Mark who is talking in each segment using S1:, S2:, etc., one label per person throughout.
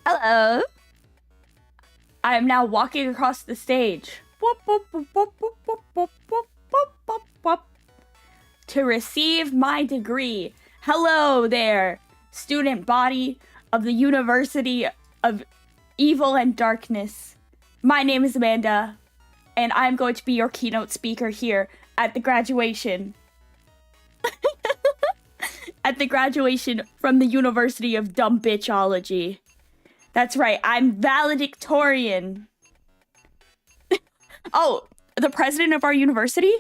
S1: Hello. I am now walking across the stage. To receive my degree. Hello there, student body of the University of Evil and Darkness. My name is Amanda, and I'm going to be your keynote speaker here at the graduation. At the graduation from the University of Dumb Bitchology. That's right, I'm valedictorian. Oh, the president of our university?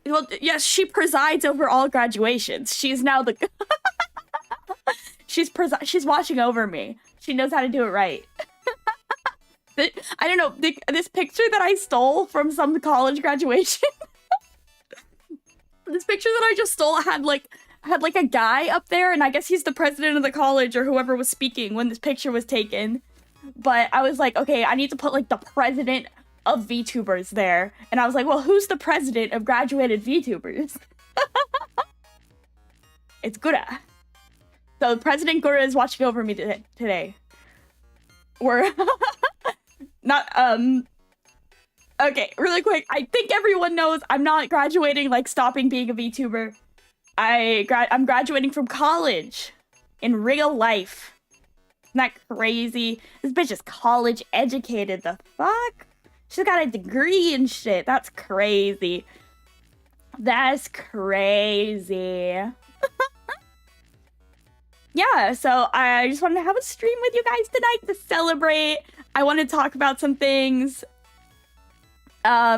S1: Well, yes, she presides over all graduations. She's now the... she's watching over me. She knows how to do it right. I don't know, this picture that I stole from some college graduation. This picture that I just stole had like a guy up there, and I guess he's the president of the college or whoever was speaking when this picture was taken. But I was like, okay, I need to put like the president of VTubers there. And I was like, well, who's the president of graduated VTubers? It's Gura. So President Gura is watching over me today. We're not, okay, really quick. I think everyone knows I'm not graduating, like stopping being a VTuber. I'm graduating from college in real life. Isn't that crazy? This bitch is college educated. The fuck? She's got a degree and shit. That's crazy. That's crazy. Yeah, so I just wanted to have a stream with you guys tonight to celebrate. I want to talk about some things. I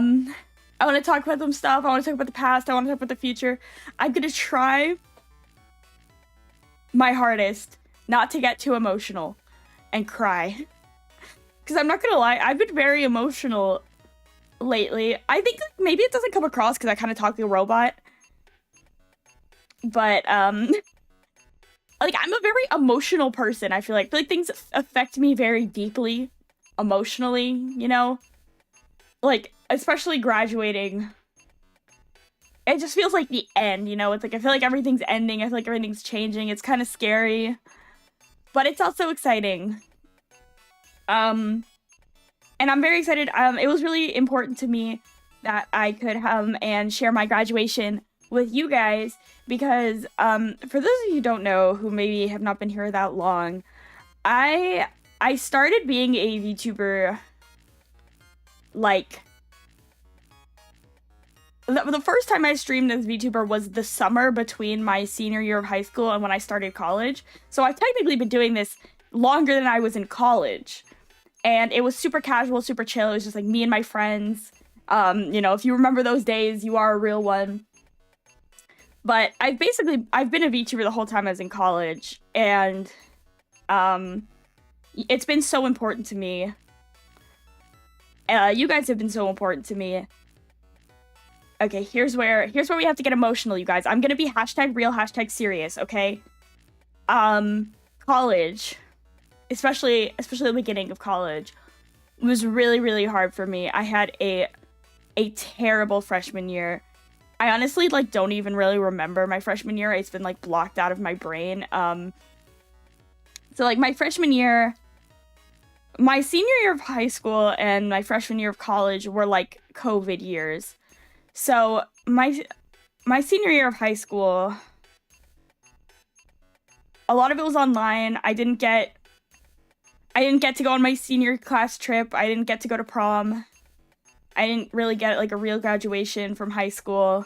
S1: want to talk about some stuff. I want to talk about the past. I want to talk about the future. I'm going to try my hardest not to get too emotional and cry. Because I'm not going to lie, I've been very emotional lately. I think maybe it doesn't come across because I kind of talk like a robot. But, like, I'm a very emotional person, I feel like. Things affect me very deeply, emotionally, you know? Like, especially graduating. It just feels like the end, you know? It's like, I feel like everything's ending. I feel like everything's changing. It's kind of scary. But it's also exciting. And I'm very excited. It was really important to me that I could and share my graduation with you guys. Because, for those of you who don't know, who maybe have not been here that long, I started being a VTuber, like, the first time I streamed as VTuber was the summer between my senior year of high school and when I started college. So I've technically been doing this longer than I was in college. And it was super casual, super chill. It was just like me and my friends. You know, if you remember those days, you are a real one. But I've been a VTuber the whole time I was in college. And it's been so important to me. You guys have been so important to me. Okay, here's where we have to get emotional, you guys. I'm gonna be #real, #serious, okay? College, especially the beginning of college, was really, really hard for me. I had a terrible freshman year. I honestly, like, don't even really remember my freshman year. It's been, like, blocked out of my brain. So, like, my freshman year, my senior year of high school and my freshman year of college were, like, COVID years. So, my senior year of high school, a lot of it was online. I didn't get to go on my senior class trip. I didn't get to go to prom. I didn't really get, like, a real graduation from high school.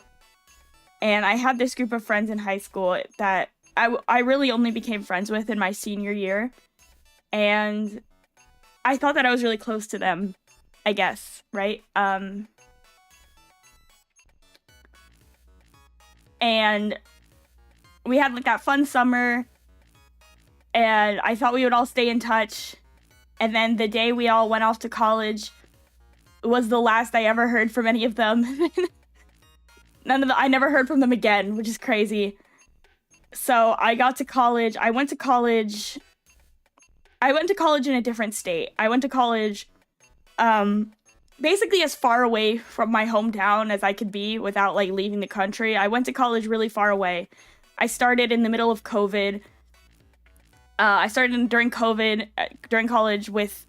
S1: And I had this group of friends in high school that I really only became friends with in my senior year. And I thought that I was really close to them, I guess, right? And we had, like, that fun summer. And I thought we would all stay in touch. And then the day we all went off to college was the last I ever heard from any of them. I never heard from them again, which is crazy. So I got to college. I went to college in a different state. I went to college basically as far away from my hometown as I could be without, like, leaving the country. I went to college really far away. I started in the middle of COVID. I started during COVID, during college with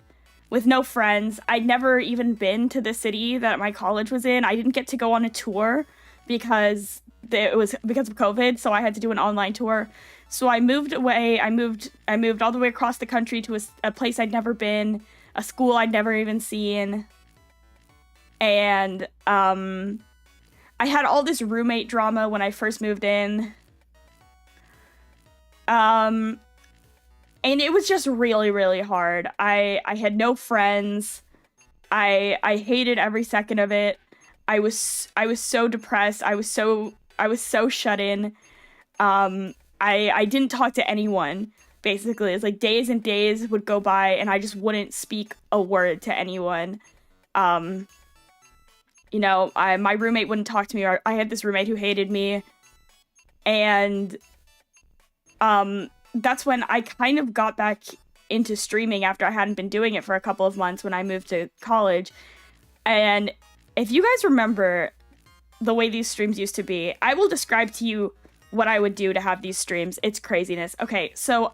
S1: no friends. I'd never even been to the city that my college was in. I didn't get to go on a tour because it was because of COVID, so I had to do an online tour. So I moved away. I moved all the way across the country to a place I'd never been, a school I'd never even seen. And I had all this roommate drama when I first moved in. And it was just really, really hard. I had no friends. I hated every second of it. I was so depressed. I was so shut in. I didn't talk to anyone, basically. It's like days and days would go by and I just wouldn't speak a word to anyone. You know, my roommate wouldn't talk to me. I had this roommate who hated me. And that's when I kind of got back into streaming after I hadn't been doing it for a couple of months when I moved to college. And if you guys remember the way these streams used to be, I will describe to you what I would do to have these streams. It's craziness. Okay, so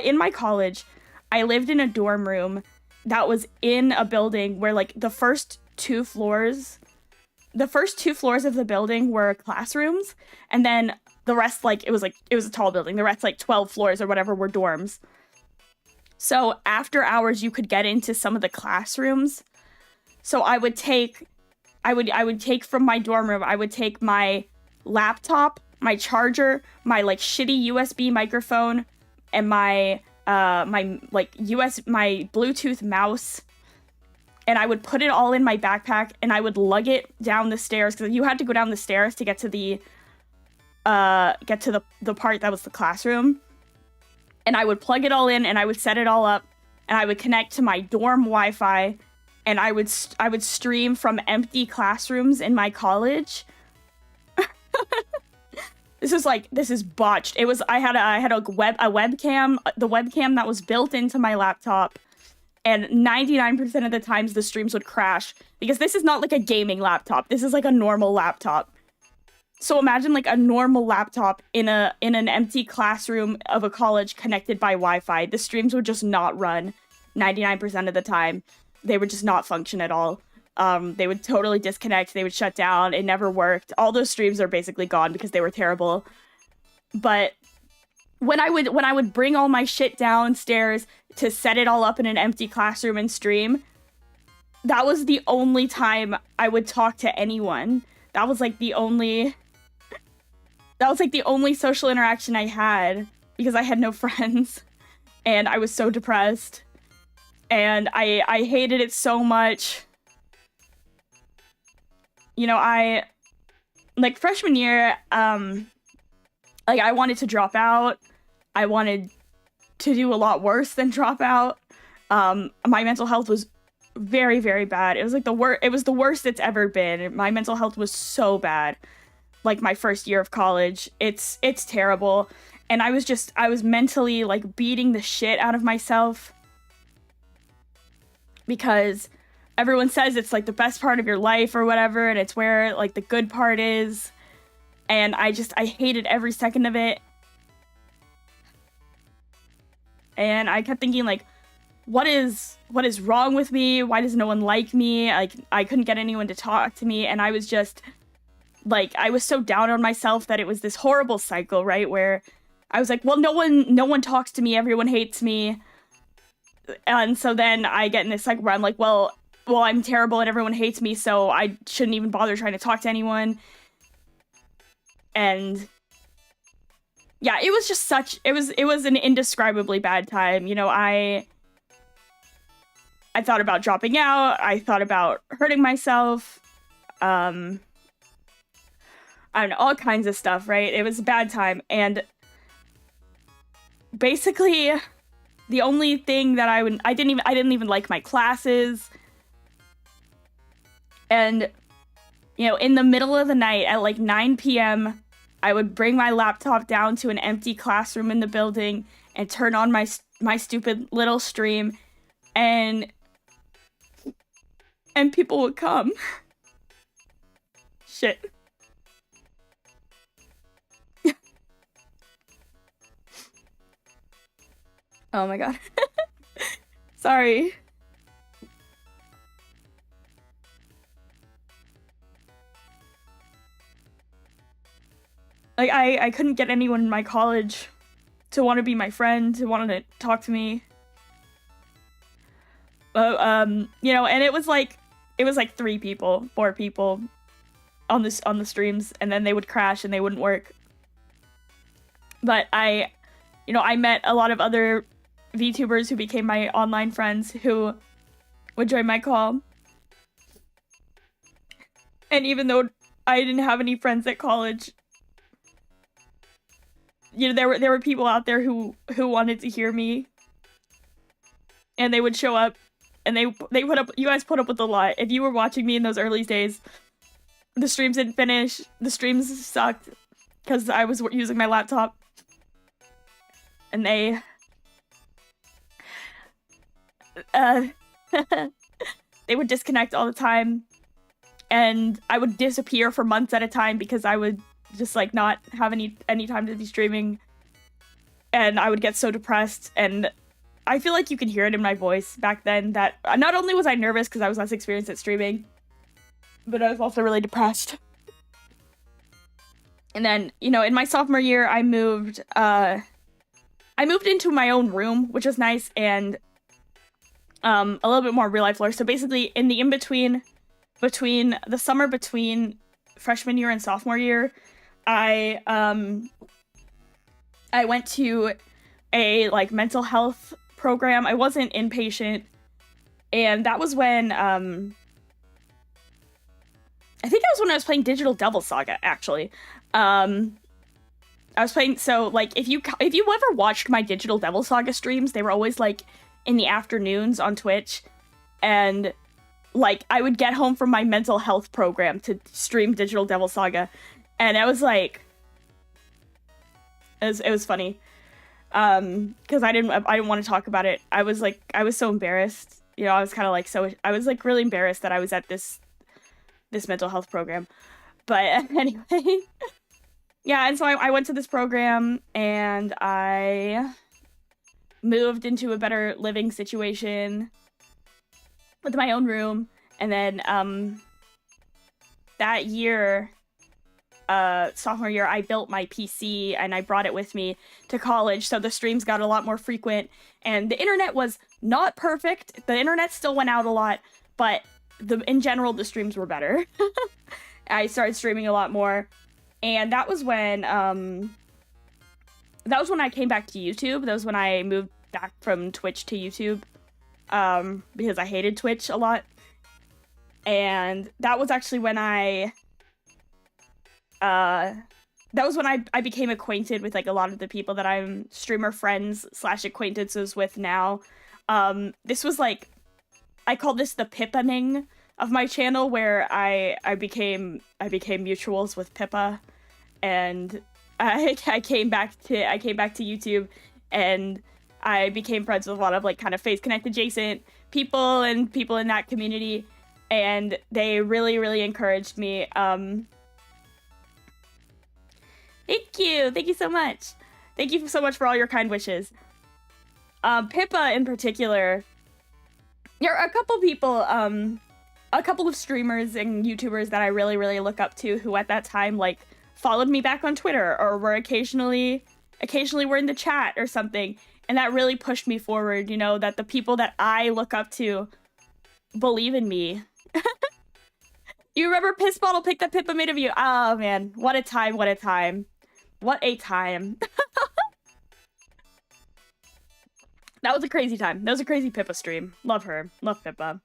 S1: in my college, I lived in a dorm room that was in a building where like the first two floors of the building were classrooms, and then the rest, like, it was a tall building. The rest, like 12 floors or whatever, were dorms. So after hours, you could get into some of the classrooms. So I would take from my dorm room, I would take my laptop, my charger, my like shitty USB microphone, and my Bluetooth mouse, and I would put it all in my backpack, and I would lug it down the stairs, because you had to go down the stairs to get to the part that was the classroom. And I would plug it all in, and I would set it all up, and I would connect to my dorm Wi-Fi, and I would stream from empty classrooms in my college. This is botched. I had a webcam, the webcam that was built into my laptop, and 99% of the times the streams would crash because this is not like a gaming laptop. This is like a normal laptop. So imagine like a normal laptop in an empty classroom of a college connected by Wi-Fi. The streams would just not run 99% of the time. They would just not function at all. They would totally disconnect. They would shut down. It never worked. All those streams are basically gone because they were terrible. But when I would bring all my shit downstairs to set it all up in an empty classroom and stream, that was the only time I would talk to anyone. That was like the only social interaction I had, because I had no friends and I was so depressed and I hated it so much. You know, like freshman year, like I wanted to drop out. I wanted to do a lot worse than drop out. My mental health was very, very bad. It was like it was the worst it's ever been. My mental health was so bad. Like my first year of college. It's terrible. And I was mentally like beating the shit out of myself, because everyone says it's like the best part of your life or whatever, and it's where like the good part is. And I hated every second of it. And I kept thinking like, what is wrong with me? Why does no one like me? Like, I couldn't get anyone to talk to me, and I was just like, I was so down on myself that it was this horrible cycle, right? Where I was like, well, no one talks to me, everyone hates me. And so then I get in this cycle where I'm like, well, I'm terrible and everyone hates me, so I shouldn't even bother trying to talk to anyone. And yeah, it was just it was an indescribably bad time. You know, I thought about dropping out. I thought about hurting myself. I don't know, all kinds of stuff, right? It was a bad time. And basically the only thing that I didn't even like my classes. And, you know, in the middle of the night at like 9 p.m., I would bring my laptop down to an empty classroom in the building and turn on my stupid little stream, and people would come. Shit. Oh my god. Sorry. Like, I couldn't get anyone in my college to want to be my friend, to want to talk to me. You know, and it was like 3 people, 4 people on the streams, and then they would crash and they wouldn't work. But I met a lot of other VTubers who became my online friends who would join my call. And even though I didn't have any friends at college, you know, there were people out there who wanted to hear me. And they would show up, and they put up, you guys put up with a lot. If you were watching me in those early days, the streams didn't finish. The streams sucked because I was using my laptop. And they would disconnect all the time, and I would disappear for months at a time because I would just like not have any time to be streaming, and I would get so depressed. And I feel like you could hear it in my voice back then that not only was I nervous because I was less experienced at streaming, but I was also really depressed. And then, you know, in my sophomore year, I moved into my own room, which was nice, and a little bit more real life lore. So basically, in the in-between, between the summer between freshman year and sophomore year, I went to a like mental health program. I wasn't inpatient, and that was when I think that was when I was playing Digital Devil Saga, actually. I was playing, so, like, if you ever watched my Digital Devil Saga streams, they were always, like, in the afternoons on Twitch, and, like, I would get home from my mental health program to stream Digital Devil Saga, and I was, like, it was funny, because I didn't want to talk about it. I was so embarrassed, you know, I was kind of, like, I was, like, really embarrassed that I was at this mental health program, but anyway... Yeah, and so I went to this program, and I moved into a better living situation with my own room, and then that year, sophomore year, I built my PC, and I brought it with me to college, so the streams got a lot more frequent, and the internet was not perfect. The internet still went out a lot, but in general, the streams were better. I started streaming a lot more. And that was when I came back to YouTube. That was when I moved back from Twitch to YouTube, because I hated Twitch a lot. And that was actually when I became acquainted with like a lot of the people that I'm streamer friends / acquaintances with now. This was like, I call this the Pippa-ning of my channel, where I became mutuals with Pippa, and I came back to YouTube, and I became friends with a lot of like kind of Face Connect adjacent people and people in that community, and they really encouraged me. Thank you so much. Thank you so much for all your kind wishes. Pippa in particular, there are a couple people, a couple of streamers and YouTubers that I really look up to, who at that time like followed me back on Twitter, or were occasionally were in the chat or something, and that really pushed me forward, you know, that the people that I look up to believe in me. You remember Piss Bottle Pick that Pippa made of you? Oh man, what a time. What a time. That was a crazy time. That was a crazy Pippa stream. Love her. Love Pippa.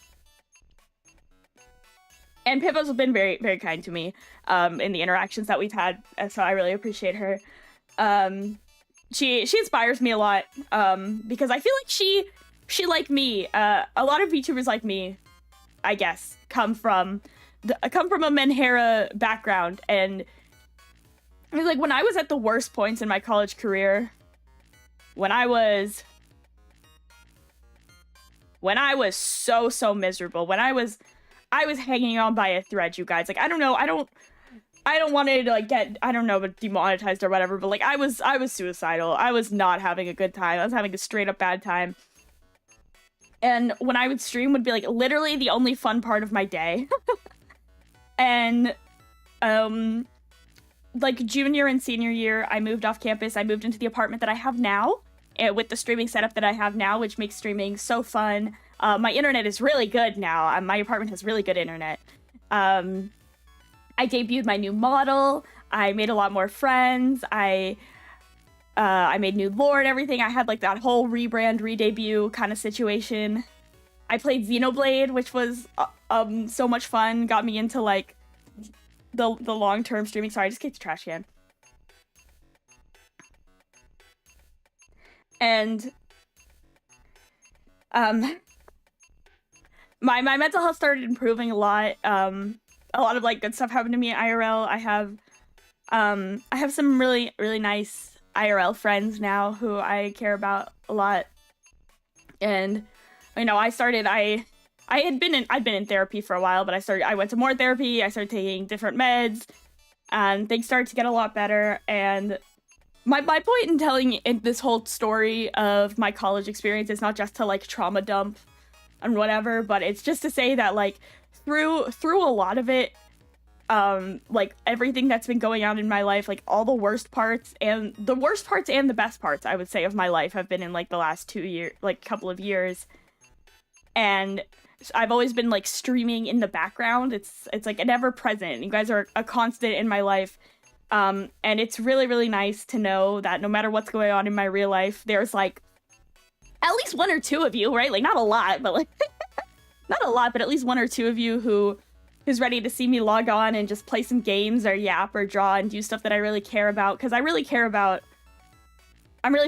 S1: And Pippa's been very kind to me in the interactions that we've had, so I really appreciate her. She inspires me a lot, because I feel like she like me. A lot of VTubers like me, I guess, come from a Menhera background, and I mean, like when I was at the worst points in my college career, when I was so miserable, when I was hanging on by a thread, you guys. Like, I don't know. I don't want to like get, I don't know, but demonetized or whatever, but like I was suicidal. I was not having a good time. I was having a straight up bad time. And when I would stream would be like literally the only fun part of my day. And like junior and senior year, I moved off campus. I moved into the apartment that I have now, with the streaming setup that I have now, which makes streaming so fun. My internet is really good now. My apartment has really good internet. I debuted my new model. I made a lot more friends. I made new lore and everything. I had like that whole rebrand, re-debut kind of situation. I played Xenoblade, which was so much fun. Got me into like the long-term streaming. Sorry, I just kicked the trash can. And my mental health started improving a lot. A lot of like good stuff happened to me at IRL. I have some really, really nice IRL friends now who I care about a lot. And you know, I'd been in therapy for a while, but I went to more therapy. I started taking different meds, and things started to get a lot better. And my point in telling this whole story of my college experience is not just to like trauma dump and whatever, but it's just to say that like through a lot of it, like everything that's been going on in my life, like all the worst parts and the best parts, I would say, of my life have been in like the last 2 years, like couple of years. And I've always been like streaming in the background. It's like an ever present. You guys are a constant in my life. And it's really, really nice to know that no matter what's going on in my real life, there's like at least one or two of you, right? Like not a lot, but like not a lot, but at least one or two of you who's ready to see me log on and just play some games or yap or draw and do stuff that I really care about. Because I'm really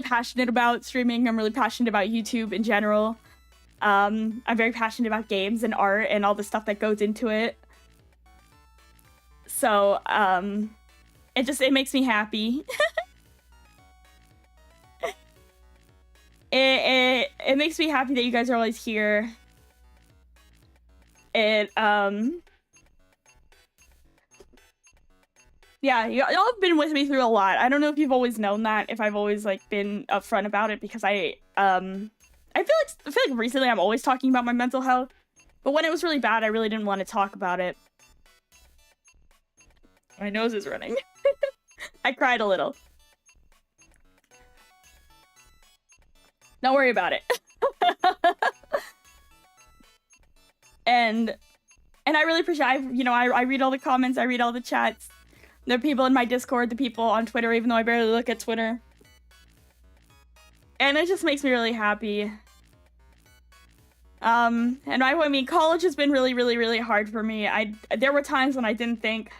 S1: passionate about streaming. I'm really passionate about YouTube in general. I'm very passionate about games and art and all the stuff that goes into it. So, it makes me happy. It makes me happy that you guys are always here. Yeah, y'all have been with me through a lot. I don't know if you've always known that, if I've always like been upfront about it, because I feel like recently I'm always talking about my mental health, but when it was really bad, I really didn't want to talk about it. My nose is running. I cried a little. Don't worry about it. And I really appreciate, I read all the comments, I read all the chats. The people in my Discord, the people on Twitter, even though I barely look at Twitter. And it just makes me really happy. And I mean, college has been really, really, really hard for me. There were times when I didn't think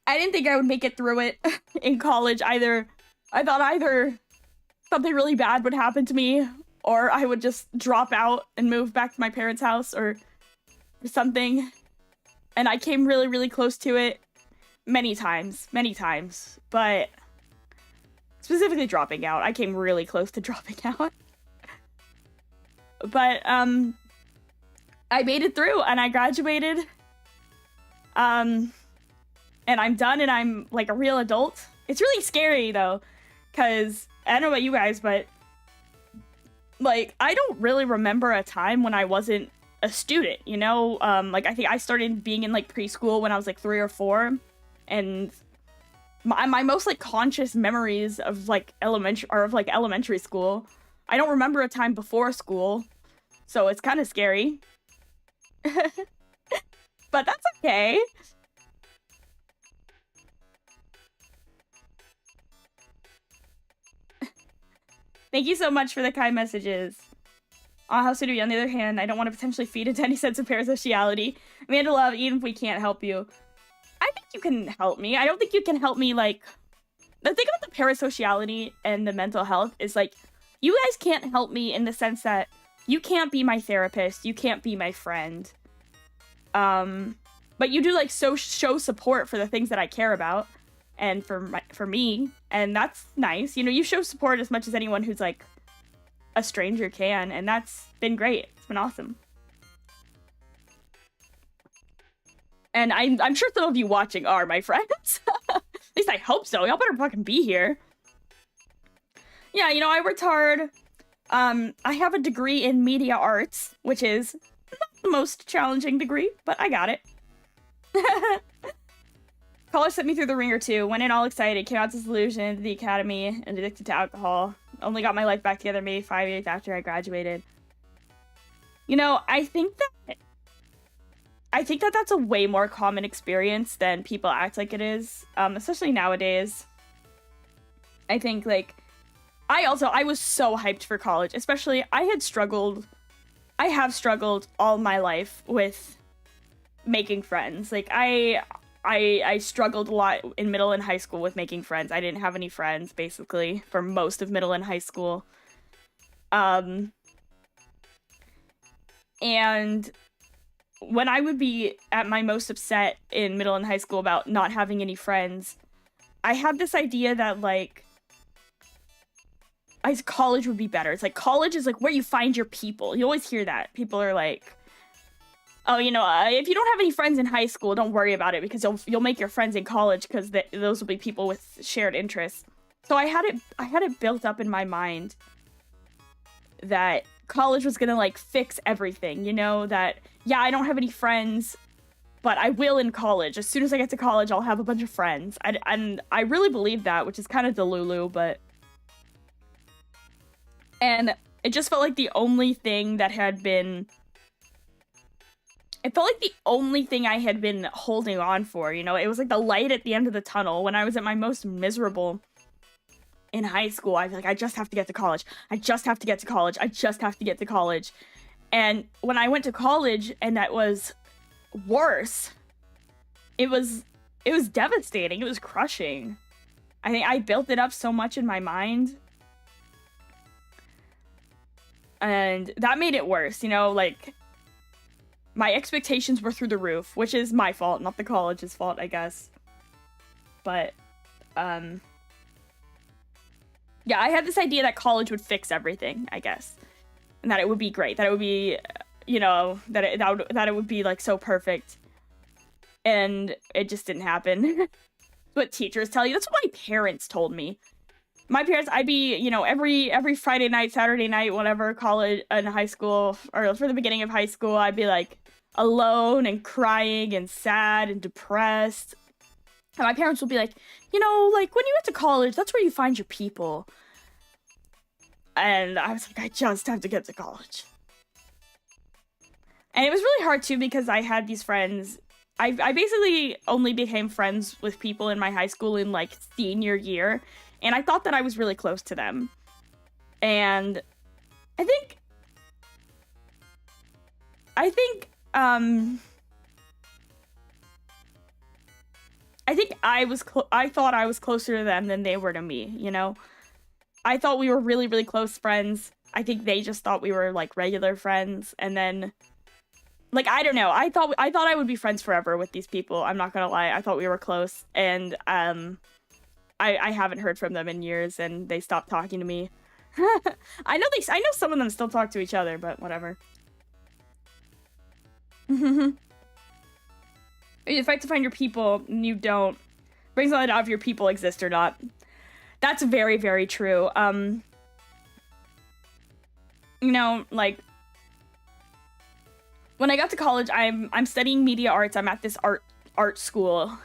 S1: I would make it through it in college. I thought either something really bad would happen to me, or I would just drop out and move back to my parents' house or something. And I came really, really close to it many times, but specifically dropping out. I came really close to dropping out. But, I made it through and I graduated. And I'm done and I'm like a real adult. It's really scary though, because I don't know about you guys, but like, I don't really remember a time when I wasn't a student, you know? Like, I think I started being in like preschool when I was like 3 or 4, and my most like conscious memories of like elementary school. I don't remember a time before school, so it's kind of scary. But that's okay. Thank you so much for the kind messages. How soon are you? On the other hand, I don't want to potentially feed into any sense of parasociality. Amanda Love, even if we can't help you. I think you can help me. I don't think you can help me, like... The thing about the parasociality and the mental health is, like, you guys can't help me in the sense that you can't be my therapist, you can't be my friend. But you do, like, show support for the things that I care about. And for me, and that's nice. You know, you show support as much as anyone who's, like, a stranger can, and that's been great. It's been awesome. And I'm sure some of you watching are my friends. At least I hope so. Y'all better fucking be here. Yeah, you know, I worked hard. I have a degree in media arts, which is not the most challenging degree, but I got it. College sent me through the ringer too. Went in all excited, came out disillusioned, the academy, and addicted to alcohol. Only got my life back together maybe 5 years after I graduated. You know, I think that that's a way more common experience than people act like it is, especially nowadays. I think, like, I was so hyped for college, especially I have struggled all my life with making friends. Like, I struggled a lot in middle and high school with making friends. I didn't have any friends, basically, for most of middle and high school. And when I would be at my most upset in middle and high school about not having any friends, I had this idea that, like, college would be better. It's like, college is, like, where you find your people. You always hear that. People are like, oh, you know, if you don't have any friends in high school, don't worry about it, because you'll make your friends in college, because those will be people with shared interests. So I had it built up in my mind that college was gonna, like, fix everything, you know, that, yeah, I don't have any friends, but I will in college. As soon as I get to college, I'll have a bunch of friends. And I really believe that, which is kind of delulu, but... And it just felt like the only thing that had been... It felt like the only thing I had been holding on for, you know? It was like the light at the end of the tunnel. When I was at my most miserable in high school, I was like, I just have to get to college. I just have to get to college. I just have to get to college. And when I went to college, and that was worse, it was devastating. It was crushing. I think I built it up so much in my mind. And that made it worse, you know? Like... My expectations were through the roof, which is my fault, not the college's fault, I guess. But, yeah, I had this idea that college would fix everything, I guess. And that it would be great, that it would be, you know, that it would be, like, so perfect. And it just didn't happen. What teachers tell you. That's what my parents told me. My parents, I'd be, you know, every Friday night, Saturday night, whatever, college and high school, or for the beginning of high school, I'd be, like, alone and crying and sad and depressed. And my parents would be like, you know, like, when you get to college, that's where you find your people. And I was like, I just have to get to college. And it was really hard, too, because I had these friends. I basically only became friends with people in my high school in, like, senior year. And I thought that I was really close to them. And I think I thought I was closer to them than they were to me, you know? I thought we were really, really close friends. I think they just thought we were, like, regular friends. And then, like, I don't know. I thought I would be friends forever with these people. I'm not gonna lie. I thought we were close. And, I haven't heard from them in years, and they stopped talking to me. I know some of them still talk to each other, but whatever. You fight to find your people, and you don't. Brings on out if your people exist or not. That's very, very true. You know, like, when I got to college, I'm studying media arts. I'm at this art school.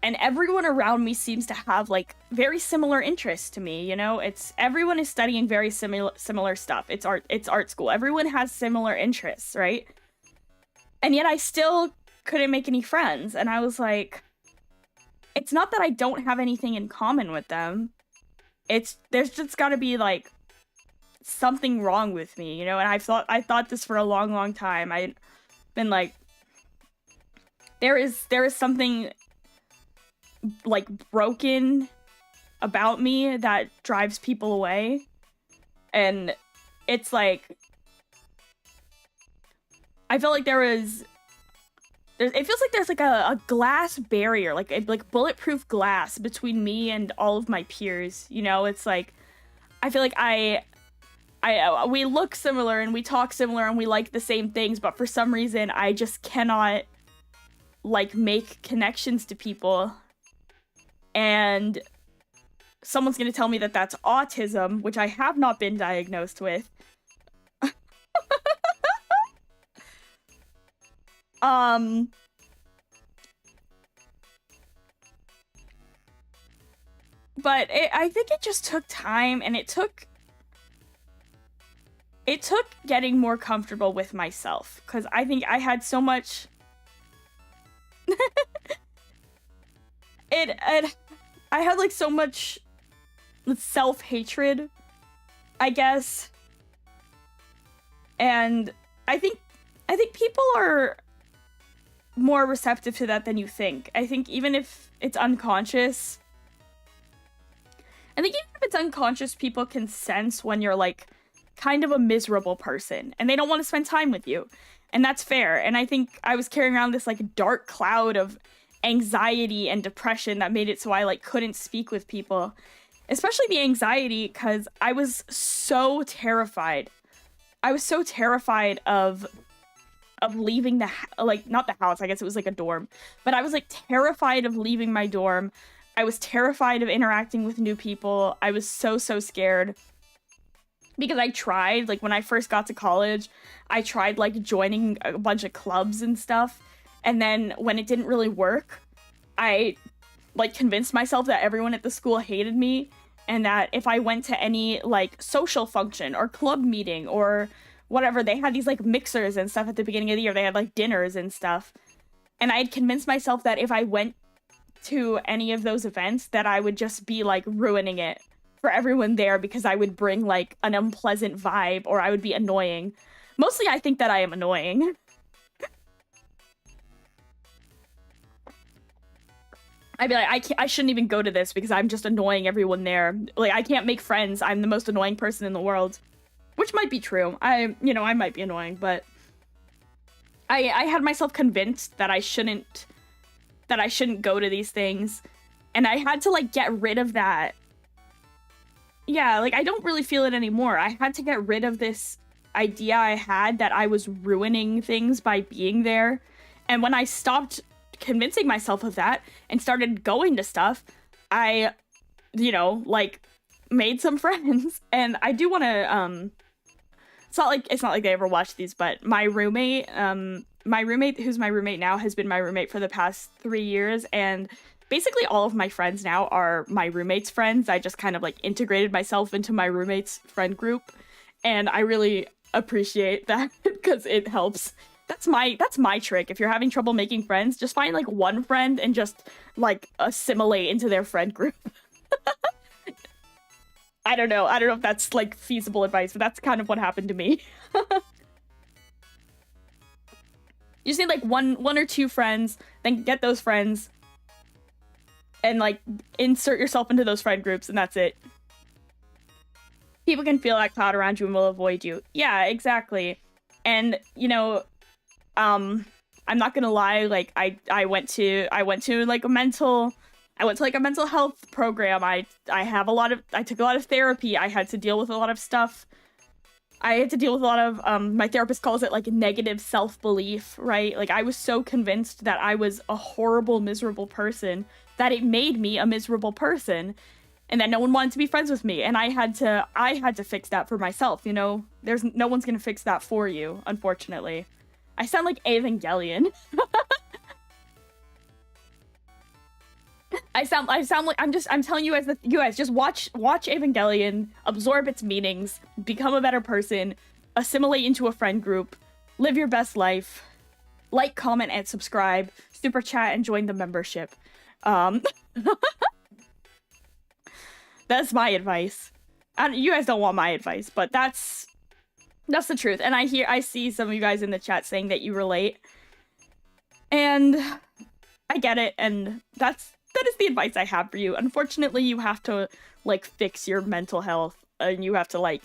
S1: And everyone around me seems to have, like, very similar interests to me, you know? Everyone is studying very similar stuff. It's art school. Everyone has similar interests, right? And yet I still couldn't make any friends. And I was like, it's not that I don't have anything in common with them. There's just gotta be, like, something wrong with me, you know? And I thought this for a long, long time. I'd been like, there is something, like, broken about me that drives people away. And it's like, I feel like it feels like there's, like, a glass barrier, like bulletproof glass between me and all of my peers, you know? It's like, I feel like we look similar and we talk similar and we like the same things, but for some reason I just cannot like make connections to people, and someone's gonna tell me that that's autism, which I have not been diagnosed with. But I think it just took time, and it took getting more comfortable with myself, because I think I had so much I had like so much self-hatred, I guess. And I think people are more receptive to that than you think. I think even if it's unconscious, people can sense when you're like kind of a miserable person and they don't want to spend time with you. And that's fair. And I think I was carrying around this like dark cloud of anxiety and depression that made it so I like couldn't speak with people, especially the anxiety, because I was so terrified. I was so terrified of leaving the not the house, I guess it was like a dorm, but I was like terrified of leaving my dorm. I was terrified of interacting with new people. I was so scared, because I tried, like when I first got to college, I tried like joining a bunch of clubs and stuff. And then when it didn't really work, I like convinced myself that everyone at the school hated me, and that if I went to any like social function or club meeting or whatever, they had these like mixers and stuff at the beginning of the year. They had like dinners and stuff. And I had convinced myself that if I went to any of those events, that I would just be like ruining it for everyone there, because I would bring like an unpleasant vibe, or I would be annoying. Mostly I think that I am annoying. I'd be like, I shouldn't even go to this because I'm just annoying everyone there. Like, I can't make friends. I'm the most annoying person in the world. Which might be true. I might be annoying, but I had myself convinced that I shouldn't go to these things. And I had to, like, get rid of that. Yeah, like, I don't really feel it anymore. I had to get rid of this idea I had that I was ruining things by being there. And when I stopped convincing myself of that and started going to stuff, I, like, made some friends. And I do want to, it's not like they ever watched these, but my roommate, who's my roommate now, has been my roommate for the past 3 years, and basically all of my friends now are my roommate's friends. I just kind of like integrated myself into my roommate's friend group, and I really appreciate that because it helps. That's my trick. If you're having trouble making friends, just find like one friend and just like assimilate into their friend group. I don't know if that's like feasible advice, but that's kind of what happened to me. You just need like one or two friends, then get those friends and like insert yourself into those friend groups, and that's it. People can feel that cloud around you and will avoid you. Yeah, exactly. And I'm not gonna lie, like I went to like a mental health program. I took a lot of therapy. I had to deal with a lot of stuff. I had to deal with a lot of, my therapist calls it like negative self-belief, right? Like I was so convinced that I was a horrible, miserable person that it made me a miserable person, and that no one wanted to be friends with me. And I had to fix that for myself, There's no one's gonna fix that for you, unfortunately. I sound like Evangelion. I sound like I'm telling you guys just watch Evangelion, absorb its meanings, become a better person, assimilate into a friend group, live your best life, like, comment, and subscribe, super chat, and join the membership. That's my advice. You guys don't want my advice, but that's the truth. And I see some of you guys in the chat saying that you relate, and I get it, and that is the advice I have for you. Unfortunately, you have to like fix your mental health, and you have to like,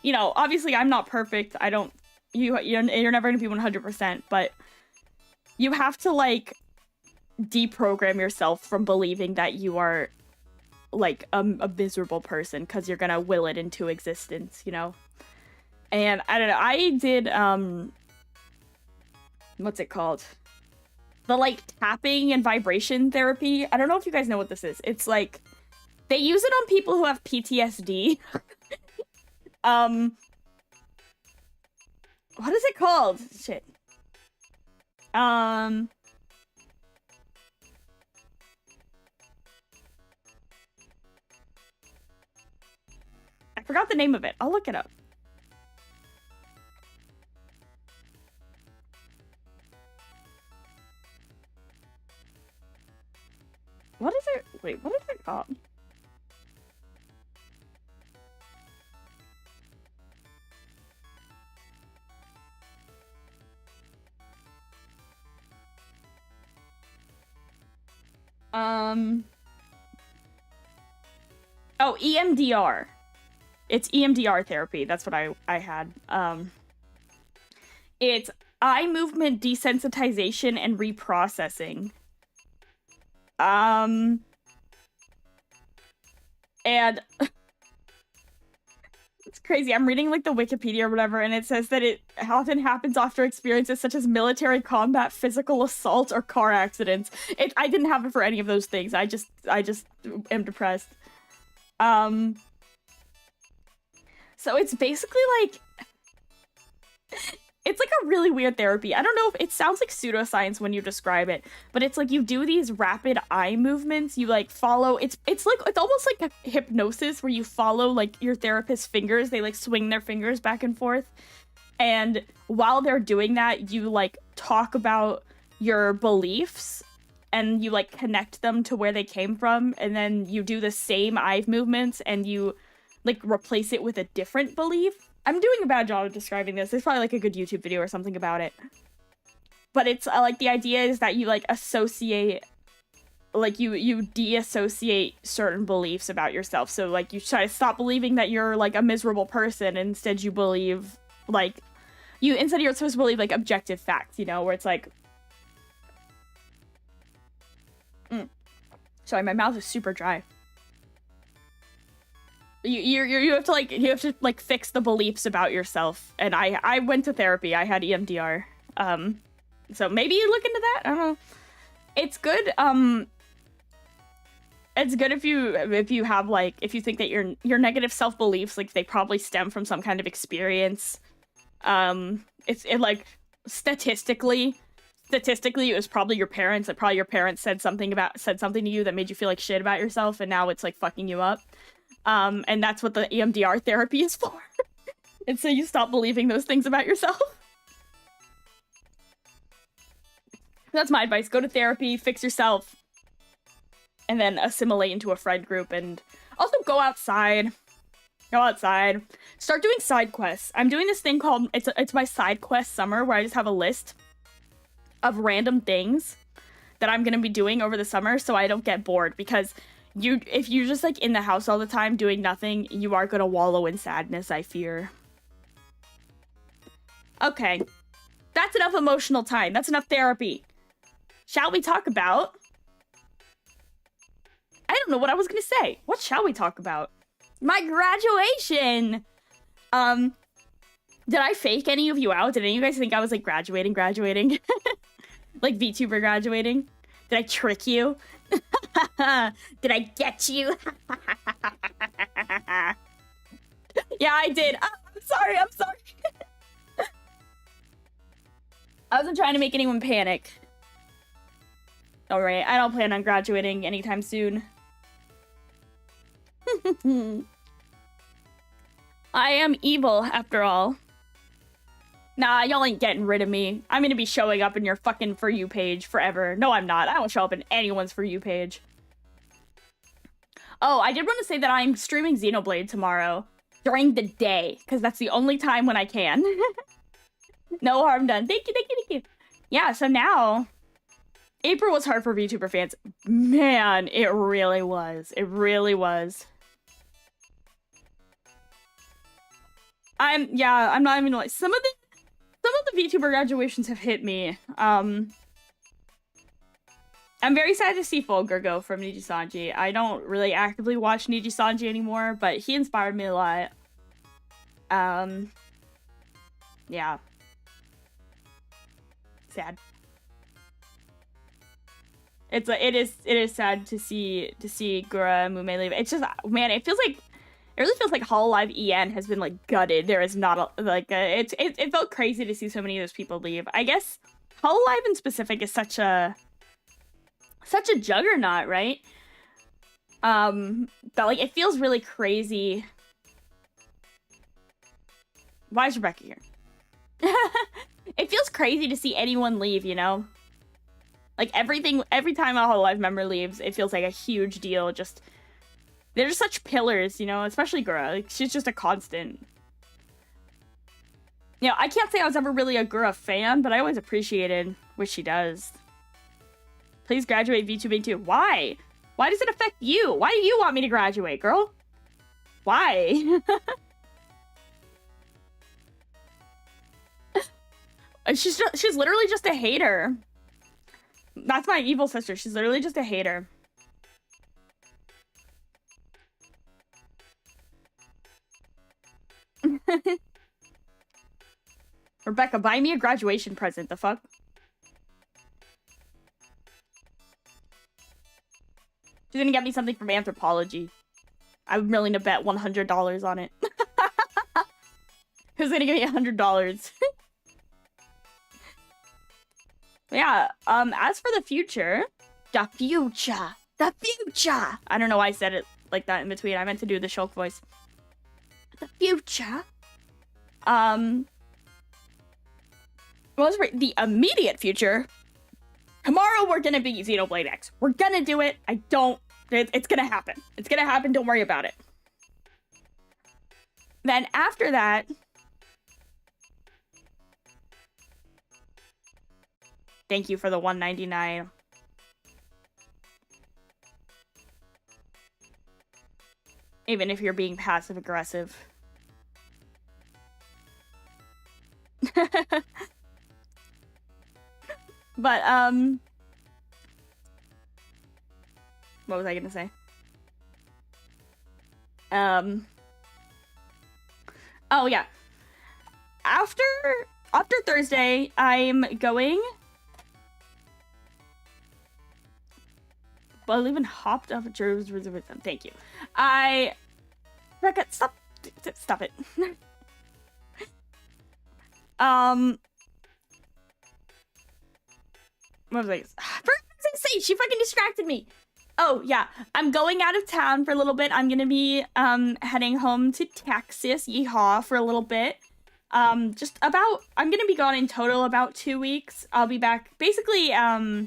S1: obviously I'm not perfect. You're never gonna be 100%, but you have to like deprogram yourself from believing that you are like a miserable person, because you're gonna will it into existence, And I don't know, I did what's it called? the like tapping and vibration therapy. I don't know if you guys know what this is. It's like they use it on people who have PTSD. What is it called? Shit. I forgot the name of it. I'll look it up. What is it? Wait, what is it called? Oh, EMDR. It's EMDR therapy. That's what I had. It's eye movement desensitization and reprocessing. And it's crazy. I'm reading like the Wikipedia or whatever, and it says that it often happens after experiences such as military combat, physical assault, or car accidents. I didn't have it for any of those things. I just am depressed. So it's basically like it's like a really weird therapy. I don't know if it sounds like pseudoscience when you describe it, but it's like you do these rapid eye movements. You like follow. It's almost like a hypnosis where you follow like your therapist's fingers. They like swing their fingers back and forth, and while they're doing that, you like talk about your beliefs and you like connect them to where they came from, and then you do the same eye movements and you like replace it with a different belief. I'm doing a bad job of describing this. There's probably like a good YouTube video or something about it. But it's like the idea is that you like associate, like you de-associate certain beliefs about yourself. So like you try to stop believing that you're like a miserable person. And instead you believe like you're supposed to believe like objective facts, you know, where it's like, sorry, my mouth is super dry. You have to fix the beliefs about yourself. And I went to therapy. I had EMDR. So maybe you look into that. I don't know. It's good. It's good if you have like, if you think that your negative self beliefs, like they probably stem from some kind of experience. It like statistically it was probably your parents. Like probably your parents said something to you that made you feel like shit about yourself, and now it's like fucking you up. And that's what the EMDR therapy is for. And so you stop believing those things about yourself. That's my advice. Go to therapy, fix yourself, and then assimilate into a friend group. And also go outside. Go outside. Start doing side quests. I'm doing this thing called, it's my side quest summer, where I just have a list of random things that I'm going to be doing over the summer so I don't get bored. Because if you're just like in the house all the time doing nothing, you are going to wallow in sadness, I fear. Okay. That's enough emotional time. That's enough therapy. Shall we talk about... I don't know what I was going to say. What shall we talk about? My graduation! Did I fake any of you out? Did any of you guys think I was like graduating? Like VTuber graduating? Did I trick you? Did I get you? Yeah, I did. Oh, I'm sorry. I wasn't trying to make anyone panic. Don't worry, I don't plan on graduating anytime soon. I am evil, after all. Nah, y'all ain't getting rid of me. I'm gonna be showing up in your fucking For You page forever. No, I'm not. I don't show up in anyone's For You page. Oh, I did want to say that I'm streaming Xenoblade tomorrow during the day, because that's the only time when I can. No harm done. Thank you. Yeah, so now... April was hard for VTuber fans. Man, it really was. It really was. I'm not even like... Some of the VTuber graduations have hit me. I'm very sad to see Fulgur go from Nijisanji. I don't really actively watch Nijisanji anymore, but he inspired me a lot. Yeah. Sad. it is sad to see Gura and Mume leave. It's just, man, it really feels like Hololive EN has been like gutted. There is not it felt crazy to see so many of those people leave. I guess Hololive in specific is such a juggernaut, right? But like it feels really crazy. Why is Rebecca here? It feels crazy to see anyone leave, you know? Like every time a Hololive member leaves, it feels like a huge deal. Just they're just such pillars, you know, especially Gura. Like, she's just a constant. You know, I can't say I was ever really a Gura fan, but I always appreciated what she does. Please graduate VTubing too. Why? Why does it affect you? Why do you want me to graduate, girl? Why? She's literally just a hater. That's my evil sister. She's literally just a hater. Rebecca, buy me a graduation present. The fuck? She's gonna get me something from anthropology. I'm willing to bet $100 on it. Who's gonna give me $100? Yeah, as for the future, I don't know why I said it like that in between. I meant to do the Shulk voice. The future. The immediate future. Tomorrow we're gonna be Xenoblade X. We're gonna do it. It's gonna happen. It's gonna happen. Don't worry about it. Then after that, thank you for the $1.99. Even if you're being passive aggressive. But what was I gonna say? Oh yeah. After Thursday, I'm going. Well, I even hopped off a Drew's with them. Thank you. Rebecca, stop it. What was I say? She fucking distracted me. Oh yeah, I'm going out of town for a little bit. I'm gonna be heading home to Texas, yeehaw, for a little bit. I'm gonna be gone in total about 2 weeks. I'll be back basically I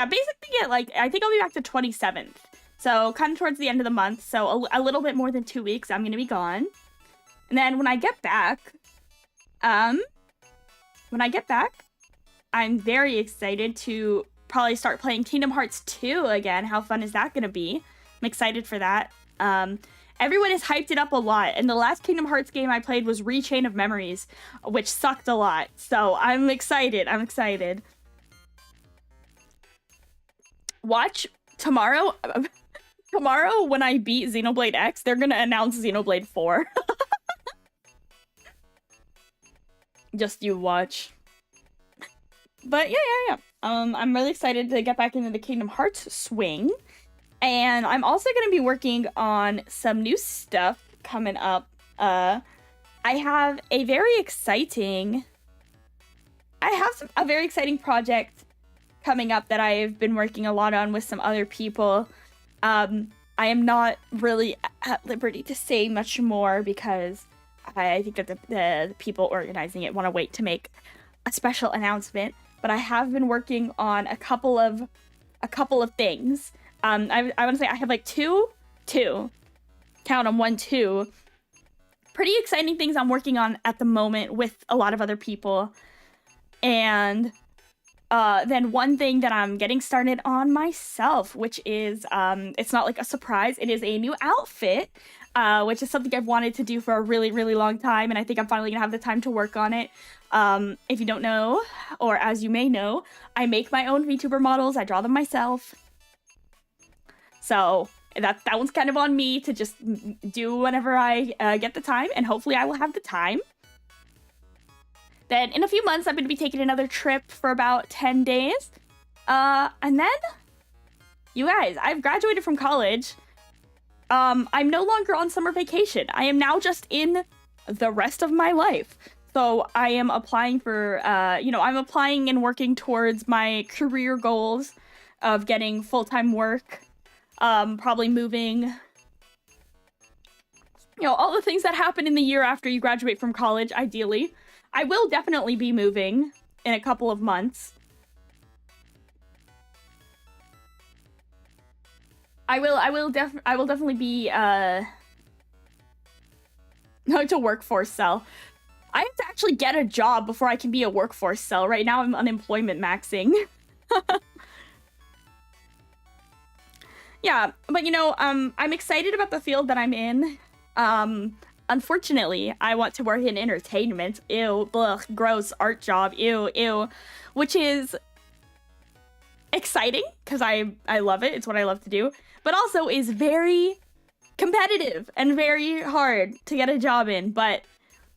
S1: think I'll be back the 27th. So kind of towards the end of the month. So a little bit more than 2 weeks I'm gonna be gone. And then when I get back, I'm very excited to probably start playing Kingdom Hearts 2 again. How fun is that gonna be? I'm excited for that. Everyone has hyped it up a lot, and the last Kingdom Hearts game I played was Rechain of Memories, which sucked a lot. So I'm excited. Watch tomorrow. Tomorrow when I beat Xenoblade X, they're gonna announce Xenoblade 4. Just you watch. But yeah. I'm really excited to get back into the Kingdom Hearts swing. And I'm also going to be working on some new stuff coming up. I have a very exciting project coming up that I've been working a lot on with some other people. I am not really at liberty to say much more because I think that the people organizing it want to wait to make a special announcement. But I have been working on a couple of things. I want to say I have like two, count them, 1, 2, pretty exciting things I'm working on at the moment with a lot of other people. And then one thing that I'm getting started on myself, which is, it's not like a surprise, it is a new outfit, which is something I've wanted to do for a really, really long time, and I think I'm finally gonna have the time to work on it. If you don't know, or as you may know, I make my own VTuber models, I draw them myself. So that one's kind of on me to just do whenever I get the time, and hopefully I will have the time. Then in a few months, I'm going to be taking another trip for about 10 days. And then, you guys, I've graduated from college. I'm no longer on summer vacation. I am now just in the rest of my life. So I am applying for, I'm applying and working towards my career goals of getting full-time work, probably moving, all the things that happen in the year after you graduate from college, ideally. I will definitely be moving in a couple of months. I will definitely be, to workforce cell. I have to actually get a job before I can be a workforce cell. Right now, I'm unemployment maxing. Yeah, but I'm excited about the field that I'm in. Unfortunately, I want to work in entertainment. Ew, ugh, gross art job. Ew, ew. Which is exciting because I love it. It's what I love to do. But also is very competitive and very hard to get a job in. But